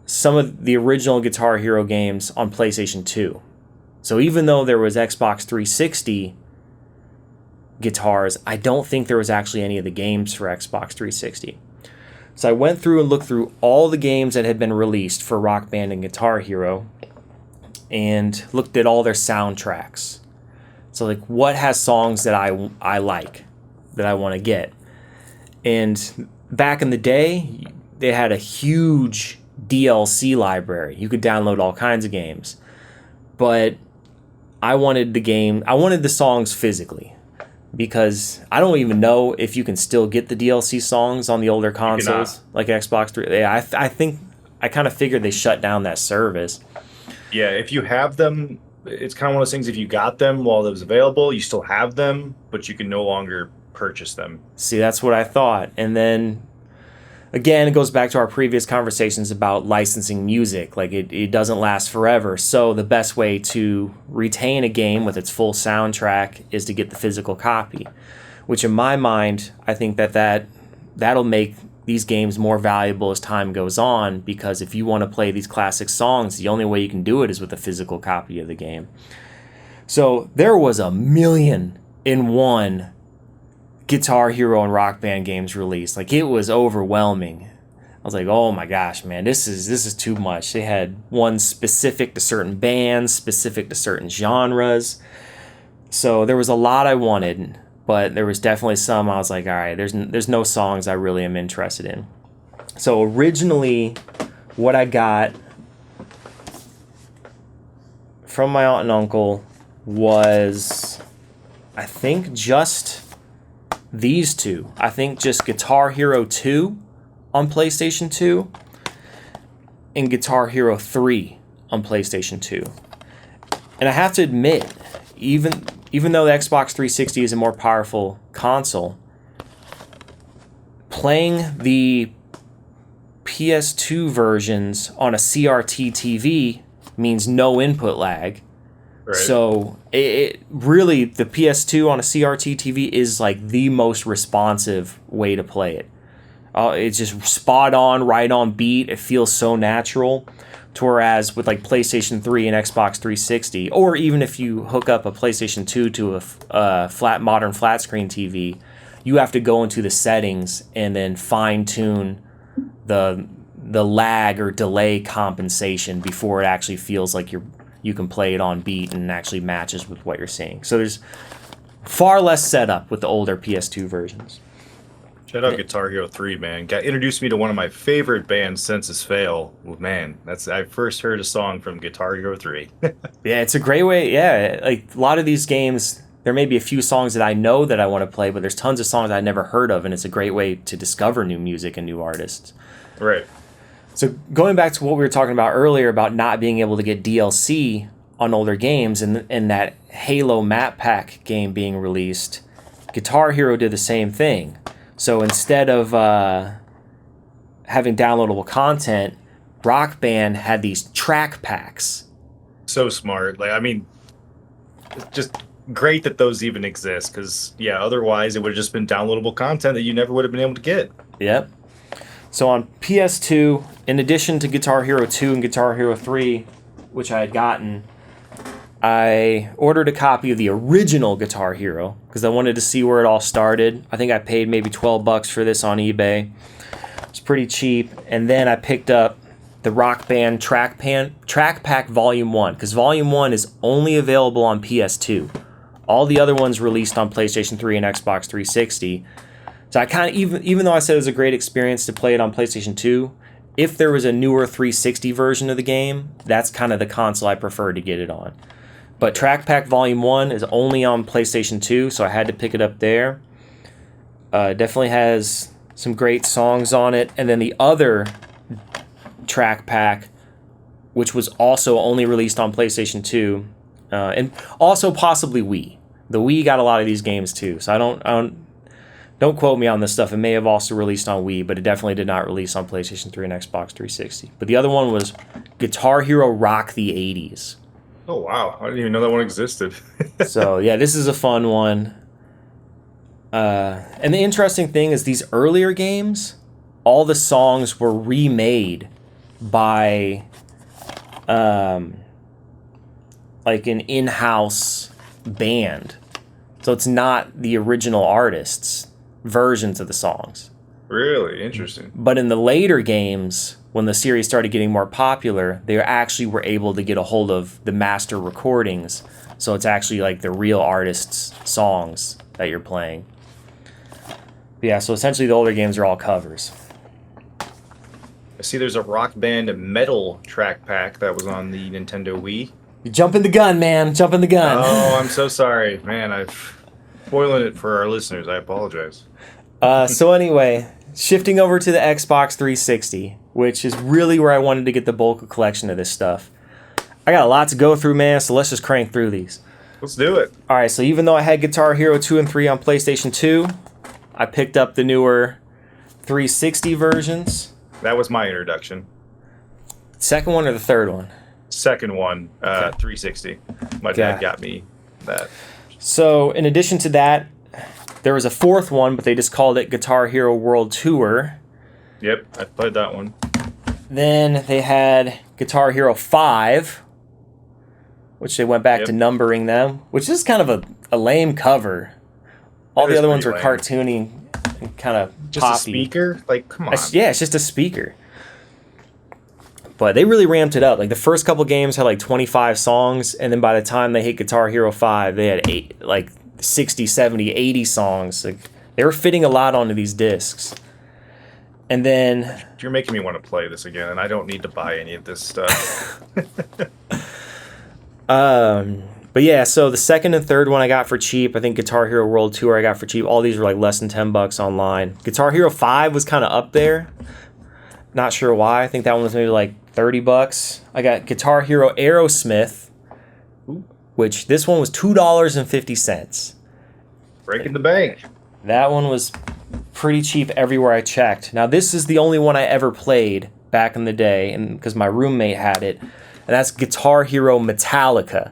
some of the original Guitar Hero games on PlayStation 2. So even though there was Xbox 360 guitars, I don't think there was actually any of the games for Xbox 360. So I went through and looked through all the games that had been released for Rock Band and Guitar Hero and looked at all their soundtracks. So like, what has songs that I like, that I want to get? And back in the day, they had a huge DLC library. You could download all kinds of games. But I wanted the songs physically, because I don't even know if you can still get the DLC songs on the older consoles like Xbox 3. Yeah, I think I kind of figured they shut down that service. Yeah, if you have them, it's kind of one of those things. If you got them while it was available, you still have them, but you can no longer purchase them. See, that's what I thought. And then again, it goes back to our previous conversations about licensing music. Like, it doesn't last forever. So the best way to retain a game with its full soundtrack is to get the physical copy, which in my mind, I think that'll make these games more valuable as time goes on, because if you want to play these classic songs, the only way you can do it is with a physical copy of the game. So there was 1,000,001 Guitar Hero and Rock Band games released. Like, it was overwhelming. I was like, oh my gosh, man, this is too much. They had one specific to certain bands, specific to certain genres. So there was a lot I wanted, but there was definitely some I was like, all right, there's no songs I really am interested in. So originally, what I got from my aunt and uncle was, I think, just these two. I think just Guitar Hero 2 on PlayStation 2 and Guitar Hero 3 on PlayStation 2. And I have to admit, even though the Xbox 360 is a more powerful console, playing the PS2 versions on a CRT TV means no input lag. Right. So it really, the PS2 on a CRT TV is like the most responsive way to play it. It's just spot on, right on beat. It feels so natural. Whereas with like PlayStation 3 and Xbox 360, or even if you hook up a PlayStation 2 to a modern flat screen TV, you have to go into the settings and then fine tune the lag or delay compensation before it actually feels like you can play it on beat and actually matches with what you're seeing. So there's far less setup with the older PS2 versions. Shout out Guitar Hero 3, man. Got introduced me to one of my favorite bands, Senses Fail. Well, man, that's I first heard a song from Guitar Hero 3. Yeah, it's a great way. Yeah, like a lot of these games, there may be a few songs that I know that I want to play, but there's tons of songs I never heard of, and it's a great way to discover new music and new artists. Right. So going back to what we were talking about earlier about not being able to get DLC on older games and that Halo map pack game being released, Guitar Hero did the same thing. So instead of having downloadable content, Rock Band had these track packs. So smart. Like, I mean, it's just great that those even exist because, yeah, otherwise it would have just been downloadable content that you never would have been able to get. Yep. So on PS2, in addition to Guitar Hero 2 and Guitar Hero 3, which I had gotten, I ordered a copy of the original Guitar Hero because I wanted to see where it all started. I think I paid maybe $12 for this on eBay. It's pretty cheap. And then I picked up the Rock Band Track Pack Volume 1 because Volume 1 is only available on PS2. All the other ones released on PlayStation 3 and Xbox 360. So I kind of, even though I said it was a great experience to play it on PlayStation 2, if there was a newer 360 version of the game, that's kind of the console I prefer to get it on. But Track Pack Volume 1 is only on PlayStation 2, so I had to pick it up there. Definitely has some great songs on it. And then the other Track Pack, which was also only released on PlayStation 2, and also possibly Wii. The Wii got a lot of these games too, so don't quote me on this stuff. It may have also released on Wii, but it definitely did not release on PlayStation 3 and Xbox 360. But the other one was Guitar Hero Rock the 80s. Oh, wow. I didn't even know that one existed. So, yeah, this is a fun one. And the interesting thing is these earlier games, all the songs were remade by like an in-house band. So it's not the original artists' versions of the songs. Really? Interesting. But in the later games, when the series started getting more popular, they actually were able to get a hold of the master recordings. So it's actually like the real artists' songs that you're playing. But yeah, so essentially the older games are all covers. I see there's a Rock Band metal track pack that was on the Nintendo Wii. You're jumping the gun, man. Jumping the gun. Oh, I'm so sorry. Man, I've spoiling it for our listeners. I apologize. So anyway, shifting over to the Xbox 360, which is really where I wanted to get the bulk of collection of this stuff. I got a lot to go through, man, so let's just crank through these. Let's do it. All right, so even though I had Guitar Hero 2 and 3 on PlayStation 2, I picked up the newer 360 versions. That was my introduction. Second one or the third one? Second one, 360. My dad got me that. So in addition to that, there was a fourth one, but they just called it Guitar Hero World Tour. Yep, I played that one. Then they had Guitar Hero 5, which they went back to numbering them, which is kind of a lame cover. All the other ones were cartoony and kind of just poppy. A speaker? Like, come on. Yeah, it's just a speaker. But they really ramped it up. Like the first couple games had like 25 songs, and then by the time they hit Guitar Hero 5, they had 60, 70, 80 songs. Like they were fitting a lot onto these discs. And then you're making me want to play this again, and I don't need to buy any of this stuff. But yeah, so the second and third one I got for cheap. I think Guitar Hero World Tour I got for cheap. All these were like less than $10 online. Guitar Hero 5 was kind of up there. Not sure why. I think that one was maybe like $30. I got Guitar Hero Aerosmith, which this one was $2.50. Breaking the bank. That one was pretty cheap everywhere I checked. Now this is the only one I ever played back in the day, and because my roommate had it, and that's Guitar Hero Metallica.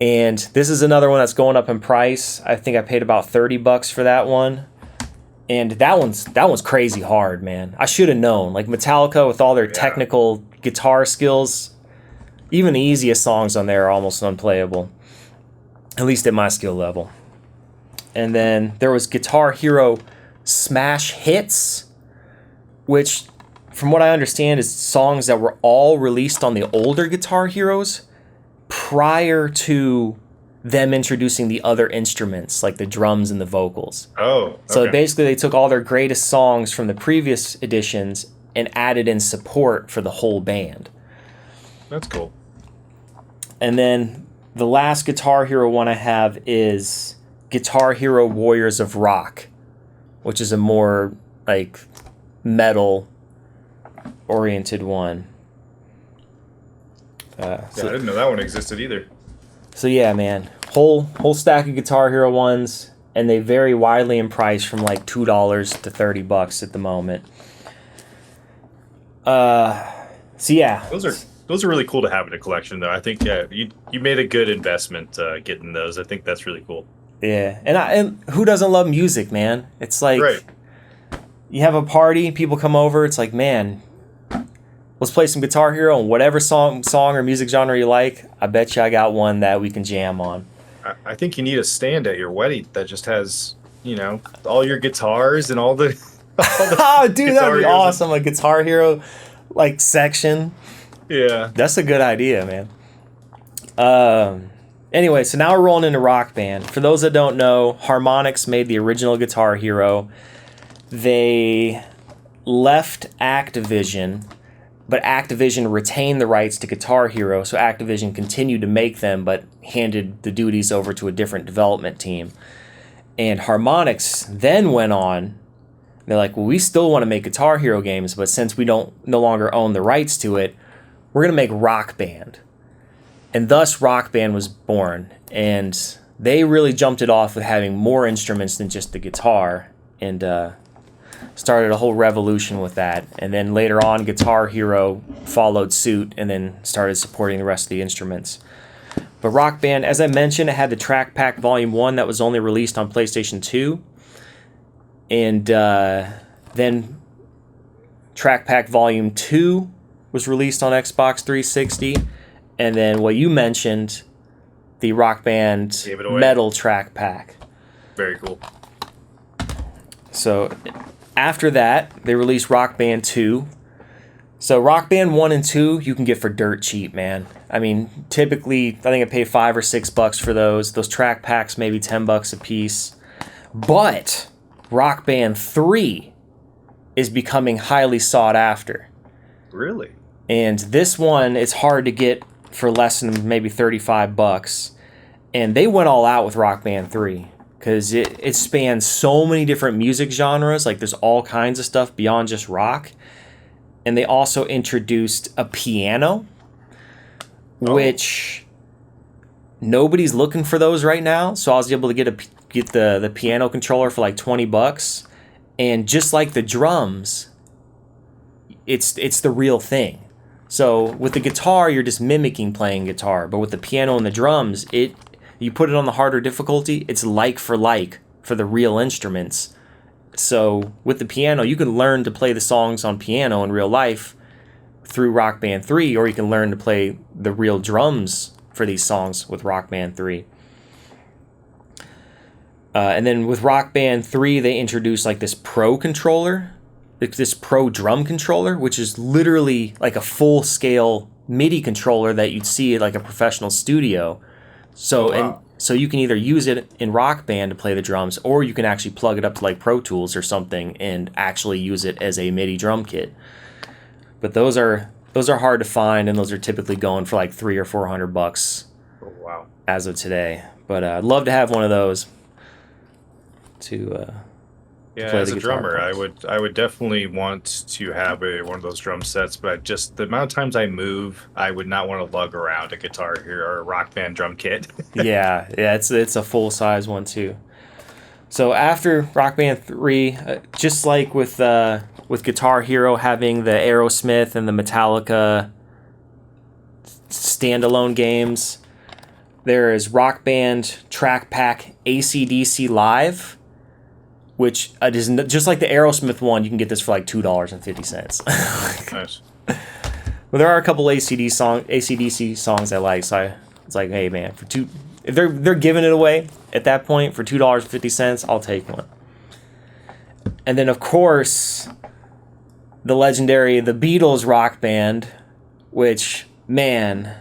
And this is another one that's going up in price. I think I paid about $30 for that one. And that one's crazy hard, man. I should have known. Like Metallica with all their technical guitar skills, even the easiest songs on there are almost unplayable. At least at my skill level. And then there was Guitar Hero Smash Hits, which from what I understand is songs that were all released on the older Guitar Heroes prior to them introducing the other instruments, like the drums and the vocals. Oh, So okay. basically, they took all their greatest songs from the previous editions and added in support for the whole band. That's cool. And then the last Guitar Hero one I have is Guitar Hero Warriors of Rock, which is a more like metal oriented one. Yeah, I didn't know that one existed either. So yeah, man, whole stack of Guitar Hero ones, and they vary widely in price from like $2 to $30 at the moment. So yeah, Those are really cool to have in a collection, though. I think you made a good investment getting those. I think that's really cool. yeah, and who doesn't love music, man? It's like Right. you have a party, people come over, it's like, man, let's play some Guitar Hero and whatever song or music genre you like. I bet you I got one that we can jam on. I think you need a stand at your wedding that just has, all your guitars and all the. All the Oh, dude, that'd Guitar be Heroes. awesome. A Guitar Hero like section. Yeah. That's a good idea, man. Anyway, so now we're rolling into Rock Band. For those that don't know, Harmonix made the original Guitar Hero. They left Activision, but Activision retained the rights to Guitar Hero, so Activision continued to make them, but handed the duties over to a different development team. And Harmonix then went on. They're like, well, we still want to make Guitar Hero games, but since we no longer own the rights to it, we're going to make Rock Band. And thus Rock Band was born. And they really jumped it off with having more instruments than just the guitar, and started a whole revolution with that. And then later on, Guitar Hero followed suit and then started supporting the rest of the instruments. But Rock Band, as I mentioned, it had the Track Pack Volume 1 that was only released on PlayStation 2. And then Track Pack Volume 2 was released on Xbox 360. And then what you mentioned, the Rock Band Gave it away. Metal Track Pack. Very cool. So after that, they released Rock Band 2. So Rock Band 1 and 2 you can get for dirt cheap, man. I mean, typically, I think I pay $5 or $6 for those. Those track packs, maybe $10 a piece. But Rock Band 3 is becoming highly sought after. Really? And this one, it's hard to get for less than maybe $35. And they went all out with Rock Band 3. Because it spans so many different music genres. Like, there's all kinds of stuff beyond just rock. And they also introduced a piano, which nobody's looking for those right now. So I was able to get the piano controller for like $20. And just like the drums, it's the real thing. So with the guitar, you're just mimicking playing guitar. But with the piano and the drums, you put it on the harder difficulty, it's like for the real instruments. So with the piano, you can learn to play the songs on piano in real life through Rock Band 3, or you can learn to play the real drums for these songs with Rock Band 3. And then with Rock Band 3, they introduced like this Pro controller, this Pro drum controller, which is literally like a full-scale MIDI controller that you'd see at like a professional studio. So So you can either use it in Rock Band to play the drums, or you can actually plug it up to like Pro Tools or something and actually use it as a MIDI drum kit. But those are hard to find, and those are typically going for like $300 or $400 Oh, wow. as of today. But I'd love to have one of those to Yeah, play as the a guitar drummer, parts. I would definitely want to have one of those drum sets, but just the amount of times I move, I would not want to lug around a Guitar Hero or a Rock Band drum kit. yeah, it's a full size one too. So after Rock Band 3, just like with Guitar Hero having the Aerosmith and the Metallica standalone games, there is Rock Band Track Pack AC/DC Live, which is just like the Aerosmith one. You can get this for like $2.50. Nice. Well, there are a couple AC/DC songs I like, so it's like, hey man, if they're giving it away at that point for $2.50, I'll take one. And then of course, the legendary The Beatles Rock Band, which, man,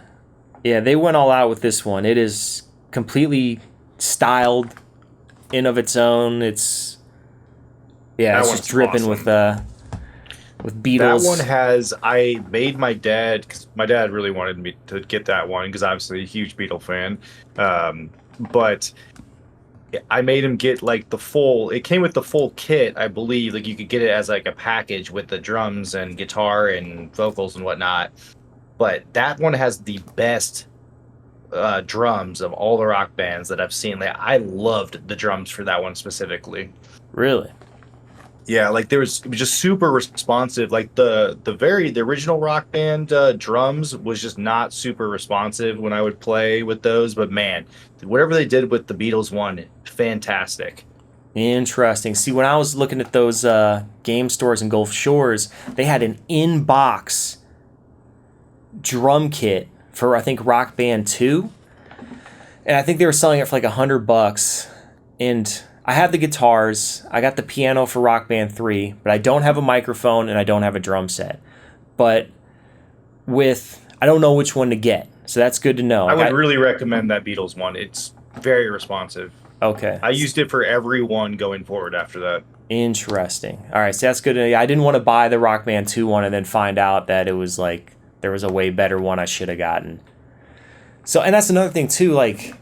yeah, they went all out with this one. It is completely styled in of its own. It's it's just dripping awesome. with That Beatles. one has, I made my dad, because my dad really wanted me to get that one, because obviously a huge Beatle fan. But I made him get like it came with the full kit, I believe. Like you could get it as like a package with the drums and guitar and vocals and whatnot. But that one has the best drums of all the rock bands that I've seen. Like I loved the drums for that one specifically. Really? Yeah, like it was just super responsive. Like the original Rock Band drums was just not super responsive when I would play with those. But man, whatever they did with the Beatles one, fantastic. Interesting. See, when I was looking at those game stores in Gulf Shores, they had an in-box drum kit for I think Rock Band 2, and I think they were selling it for like $100. And I have the guitars, I got the piano for Rock Band 3, but I don't have a microphone and I don't have a drum set. But I don't know which one to get, so that's good to know. I would really recommend that Beatles one. It's very responsive. Okay. I used it for everyone going forward after that. Interesting. All right, so that's good. I didn't want to buy the Rock Band 2 one and then find out that it was like there was a way better one I should have gotten. So, and that's another thing too, like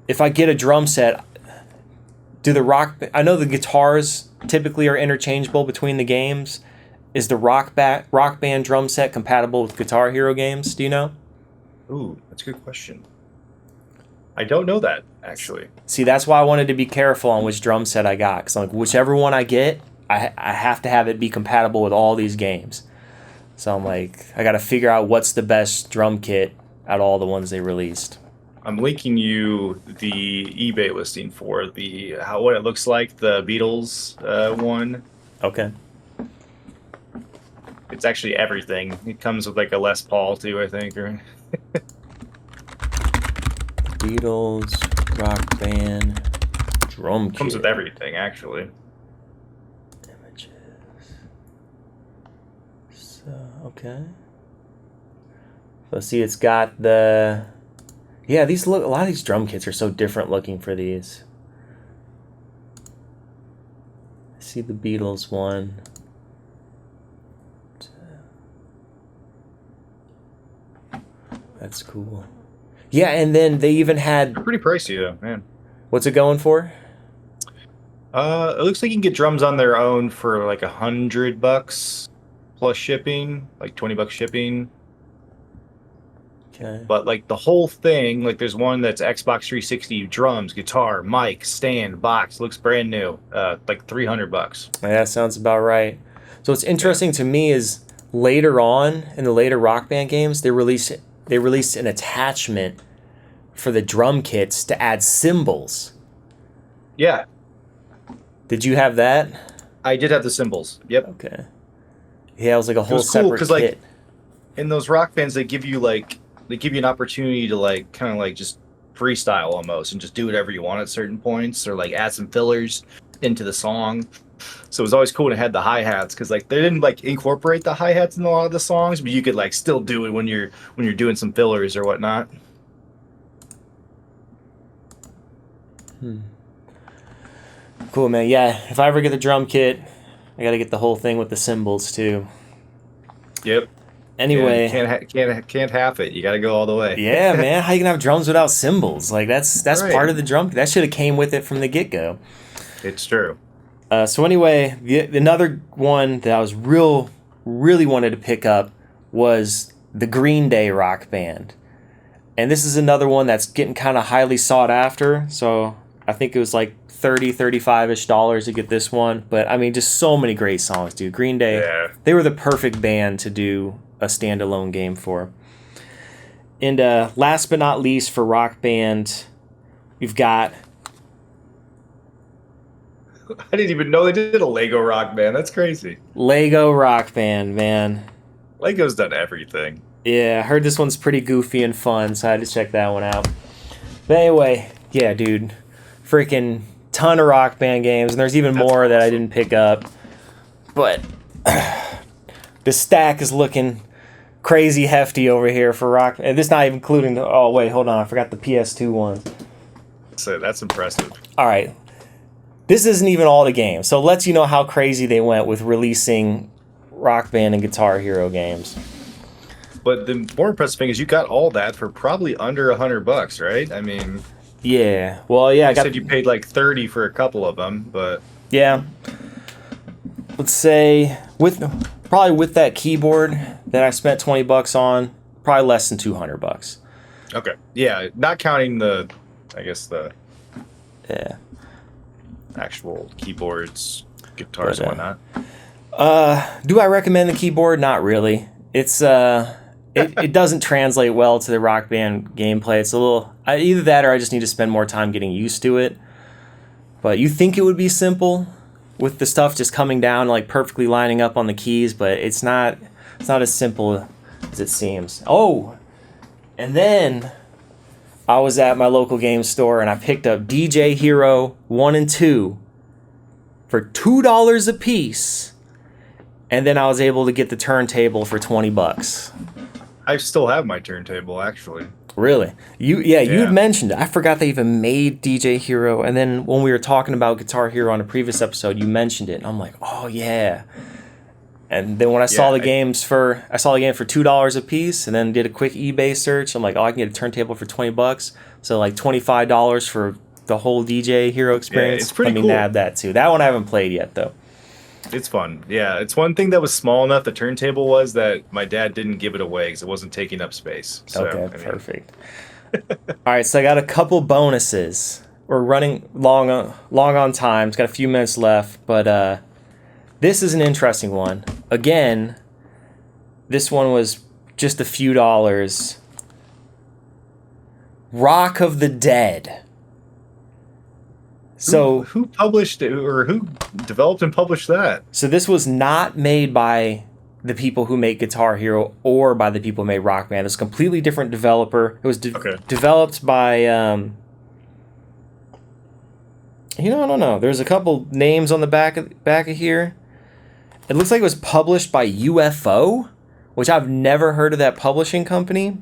if I get a drum set, I know the guitars typically are interchangeable between the games. Is the Rock Band drum set compatible with Guitar Hero games? Do you know? Ooh, that's a good question. I don't know that, actually. See, that's why I wanted to be careful on which drum set I got. Because like, whichever one I get, I have to have it be compatible with all these games. So I'm like, I got to figure out what's the best drum kit out of all the ones they released. I'm linking you the eBay listing for what it looks like, the Beatles one. Okay. It's actually everything. It comes with like a Les Paul too, I think. Or Beatles Rock Band drum kit. Comes with everything, actually. Images. So, okay. So see, it's got a lot of these drum kits are so different looking for these. I see the Beatles one. That's cool. Yeah, and then they even had... They're pretty pricey though, man. What's it going for? It looks like you can get drums on their own for like $100 plus shipping, like $20 shipping. Okay. But like the whole thing, like there's one that's Xbox 360 drums, guitar, mic, stand, box, looks brand new. Like $300. Yeah, that sounds about right. So what's interesting to me is later on in the later Rock Band games, they released an attachment for the drum kits to add cymbals. Yeah. Did you have that? I did have the cymbals. Yep. Okay. Yeah, it was like a whole was cool, separate 'cause, kit. like, in those rock bands, they give you an opportunity to like kind of like just freestyle almost and just do whatever you want at certain points, or like add some fillers into the song. So it was always cool to have the hi-hats, because like they didn't like incorporate the hi-hats in a lot of the songs, but you could like still do it when you're doing some fillers or whatnot. Cool, man. Yeah, if I ever get the drum kit, I got to get the whole thing with the cymbals too. Yep. Anyway, can't have it. You got to go all the way. Yeah, man. How you gonna have drums without cymbals? Like that's Right. part of the drum. That should have came with it from the get go. It's true. So anyway, another one that I was really wanted to pick up was the Green Day Rock Band, and this is another one that's getting kind of highly sought after. So I think it was like $35-ish to get this one. But I mean, just so many great songs, dude. Green Day, Yeah. They were the perfect band to do a standalone game for. And last but not least for Rock Band, we've got... I didn't even know they did a Lego Rock Band. That's crazy. Lego Rock Band, man. Lego's done everything. Yeah, I heard this one's pretty goofy and fun, so I had to check that one out. But anyway, yeah, dude. Freaking ton of Rock Band games, and there's even more that I didn't pick up. But the stack is looking crazy hefty over here for Rock. And this not even including the. Oh wait, hold on, I forgot the PS2 one. So that's impressive. All right, this isn't even all the games, so it lets you know how crazy they went with releasing Rock Band and Guitar Hero games. But the more impressive thing is you got all that for probably under $100, right? I mean, yeah. Well, yeah. You said you paid like 30 for a couple of them, but yeah. Let's say with that keyboard that I spent $20 on, probably less than $200. Okay. Yeah, not counting the actual keyboards, guitars, and whatnot. Do I recommend the keyboard? Not really. It's it doesn't translate well to the Rock Band gameplay. It's a little either that or I just need to spend more time getting used to it. But you think it would be simple with the stuff just coming down like perfectly lining up on the keys, but it's not as simple as it seems. Oh, and then I was at my local game store and I picked up DJ Hero 1 and 2 for $2 a piece. And then I was able to get the turntable for $20. I still have my turntable, actually. Really? You had mentioned it. I forgot they even made DJ Hero. And then when we were talking about Guitar Hero on a previous episode, you mentioned it. And I'm like, oh yeah. And then when I saw the game for $2 a piece, and then did a quick eBay search, I'm like, oh, I can get a turntable for $20. So like $25 for the whole DJ Hero experience. Yeah, it's pretty cool. Let me nab that too. That one I haven't played yet though. It's fun. Yeah, it's one thing that was small enough, the turntable was, that my dad didn't give it away because it wasn't taking up space. So, okay, perfect. All right, so I got a couple bonuses. We're running long on time. It's got a few minutes left, but this is an interesting one. Again, this one was just a few dollars. Rock of the Dead. So who published it, or who developed and published that? So this was not made by the people who make Guitar Hero or by the people who made Rock Band. It's a completely different developer. It was developed by I don't know. There's a couple names on the back of here. It looks like it was published by UFO, which I've never heard of that publishing company.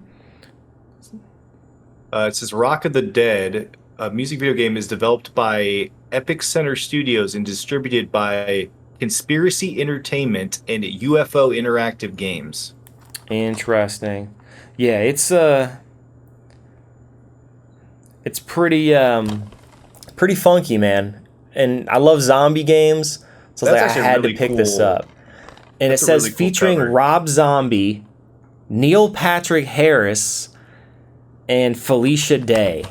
It says Rock of the Dead. A music video game is developed by Epic Center Studios and distributed by Conspiracy Entertainment and UFO Interactive Games. Interesting. Yeah, it's pretty funky, man. And I love zombie games, so I had to pick this up. And it says featuring Rob Zombie, Neil Patrick Harris, and Felicia Day.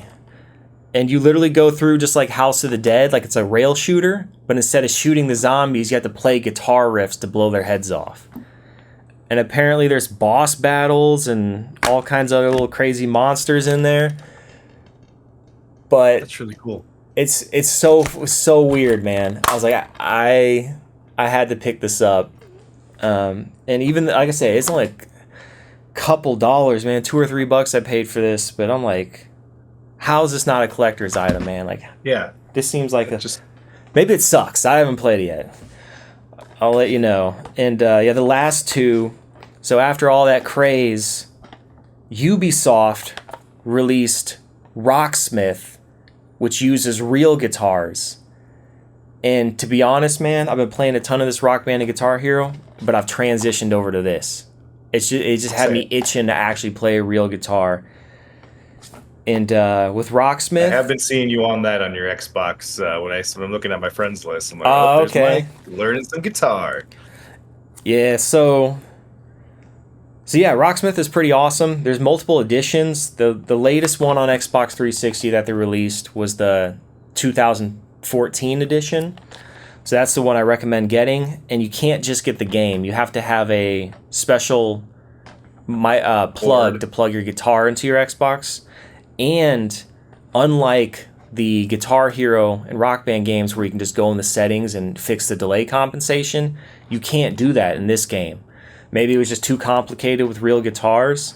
And you literally go through just like House of the Dead, like it's a rail shooter, but instead of shooting the zombies, you have to play guitar riffs to blow their heads off. And apparently there's boss battles and all kinds of other little crazy monsters in there. But that's really cool. It's so weird, man. I was like, I had to pick this up. And even like I say, it's only a couple dollars, man. $2 or $3 I paid for this, but I'm like, how is this not a collector's item, man? Like, yeah, this seems like maybe it sucks. I haven't played it yet. I'll let you know. And the last two. So after all that craze, Ubisoft released Rocksmith, which uses real guitars. And to be honest, man, I've been playing a ton of this Rock Band and Guitar Hero, but I've transitioned over to this. It just had me itching to actually play a real guitar. And with Rocksmith, I have been seeing you on that on your Xbox when I'm looking at my friends list. I'm like, okay, learning some guitar. Yeah, so yeah, Rocksmith is pretty awesome. There's multiple editions. The latest one on Xbox 360 that they released was the 2014 edition. So that's the one I recommend getting. And you can't just get the game. You have to have a special plug to plug your guitar into your Xbox. And unlike the Guitar Hero and Rock Band games where you can just go in the settings and fix the delay compensation, you can't do that in this game. Maybe it was just too complicated with real guitars.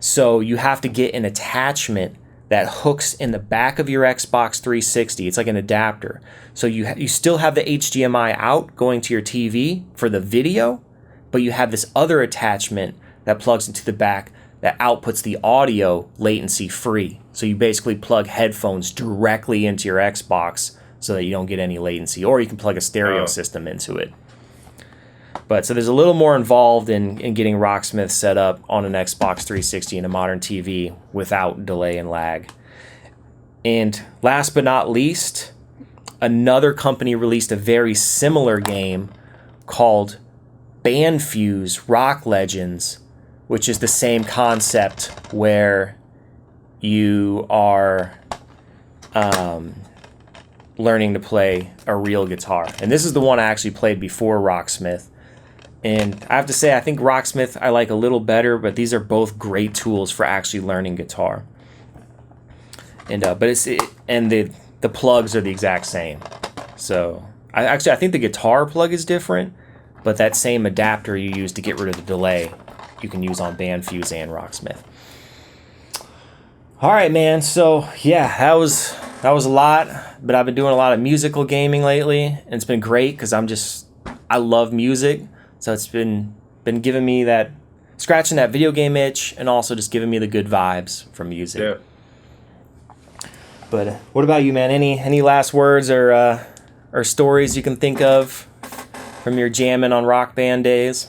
So you have to get an attachment that hooks in the back of your Xbox 360. It's like an adapter. So you still have the HDMI out going to your TV for the video, but you have this other attachment that plugs into the back that outputs the audio latency free. So you basically plug headphones directly into your Xbox so that you don't get any latency, or you can plug a stereo system into it. But so there's a little more involved in getting Rocksmith set up on an Xbox 360 and a modern TV without delay and lag. And last but not least, another company released a very similar game called Bandfuse Rock Legends, which is the same concept where you are learning to play a real guitar. And this is the one I actually played before Rocksmith. And I have to say, I think Rocksmith I like a little better, but these are both great tools for actually learning guitar. And the plugs are the exact same. So I think the guitar plug is different, but that same adapter you use to get rid of the delay, you can use on Bandfuse and Rocksmith. All right, man. So yeah, that was a lot, but I've been doing a lot of musical gaming lately, and it's been great because I love music. So it's been giving me that, scratching that video game itch, and also just giving me the good vibes from music. Yeah. But what about you, man? Any last words or stories you can think of from your jamming on Rock Band days?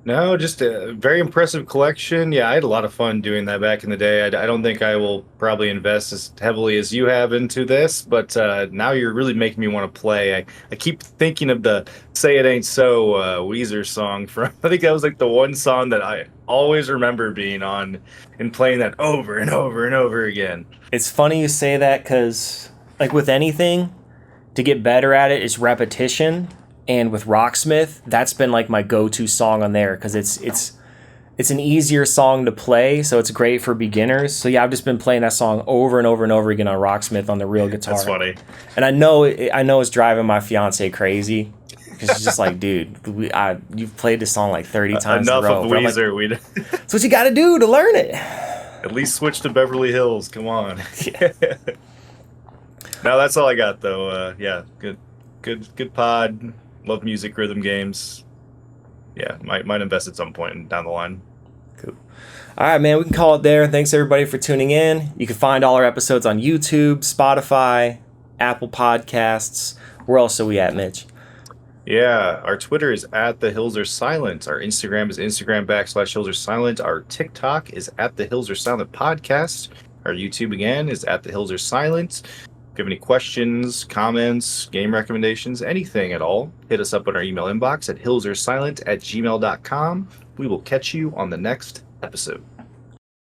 No, just a very impressive collection. Yeah, I had a lot of fun doing that back in the day. I don't think I will probably invest as heavily as you have into this, but now you're really making me want to play. I keep thinking of the Say It Ain't So Weezer song from, I think that was like the one song that I always remember being on and playing that over and over and over again. It's funny you say that because, like with anything, to get better at it is repetition. And with Rocksmith, that's been like my go-to song on there because it's an easier song to play, so it's great for beginners. So yeah, I've just been playing that song over and over and over again on Rocksmith on the real guitar. That's funny. And I know it's driving my fiance crazy because she's just like, dude, you've played this song like 30 times Enough in a row. of Weezer. Like, that's what you got to do to learn it. At least switch to Beverly Hills. Come on. Yeah. No, that's all I got though. Yeah, good pod. Love music, rhythm games. Yeah, might invest at some point down the line. Cool. All right, man, we can call it there. Thanks everybody for tuning in. You can find all our episodes on YouTube, Spotify, Apple Podcasts. Where else are we at, Mitch? Yeah, our Twitter is at The Hills Are Silent. Our Instagram is Instagram.com/Hills Are Silent. Our TikTok is at The Hills Are Silent Podcast. Our YouTube again is at The Hills Are Silent. If you have any questions, comments, game recommendations, anything at all, hit us up on our email inbox at hillsaresilent@gmail.com. We will catch you on the next episode.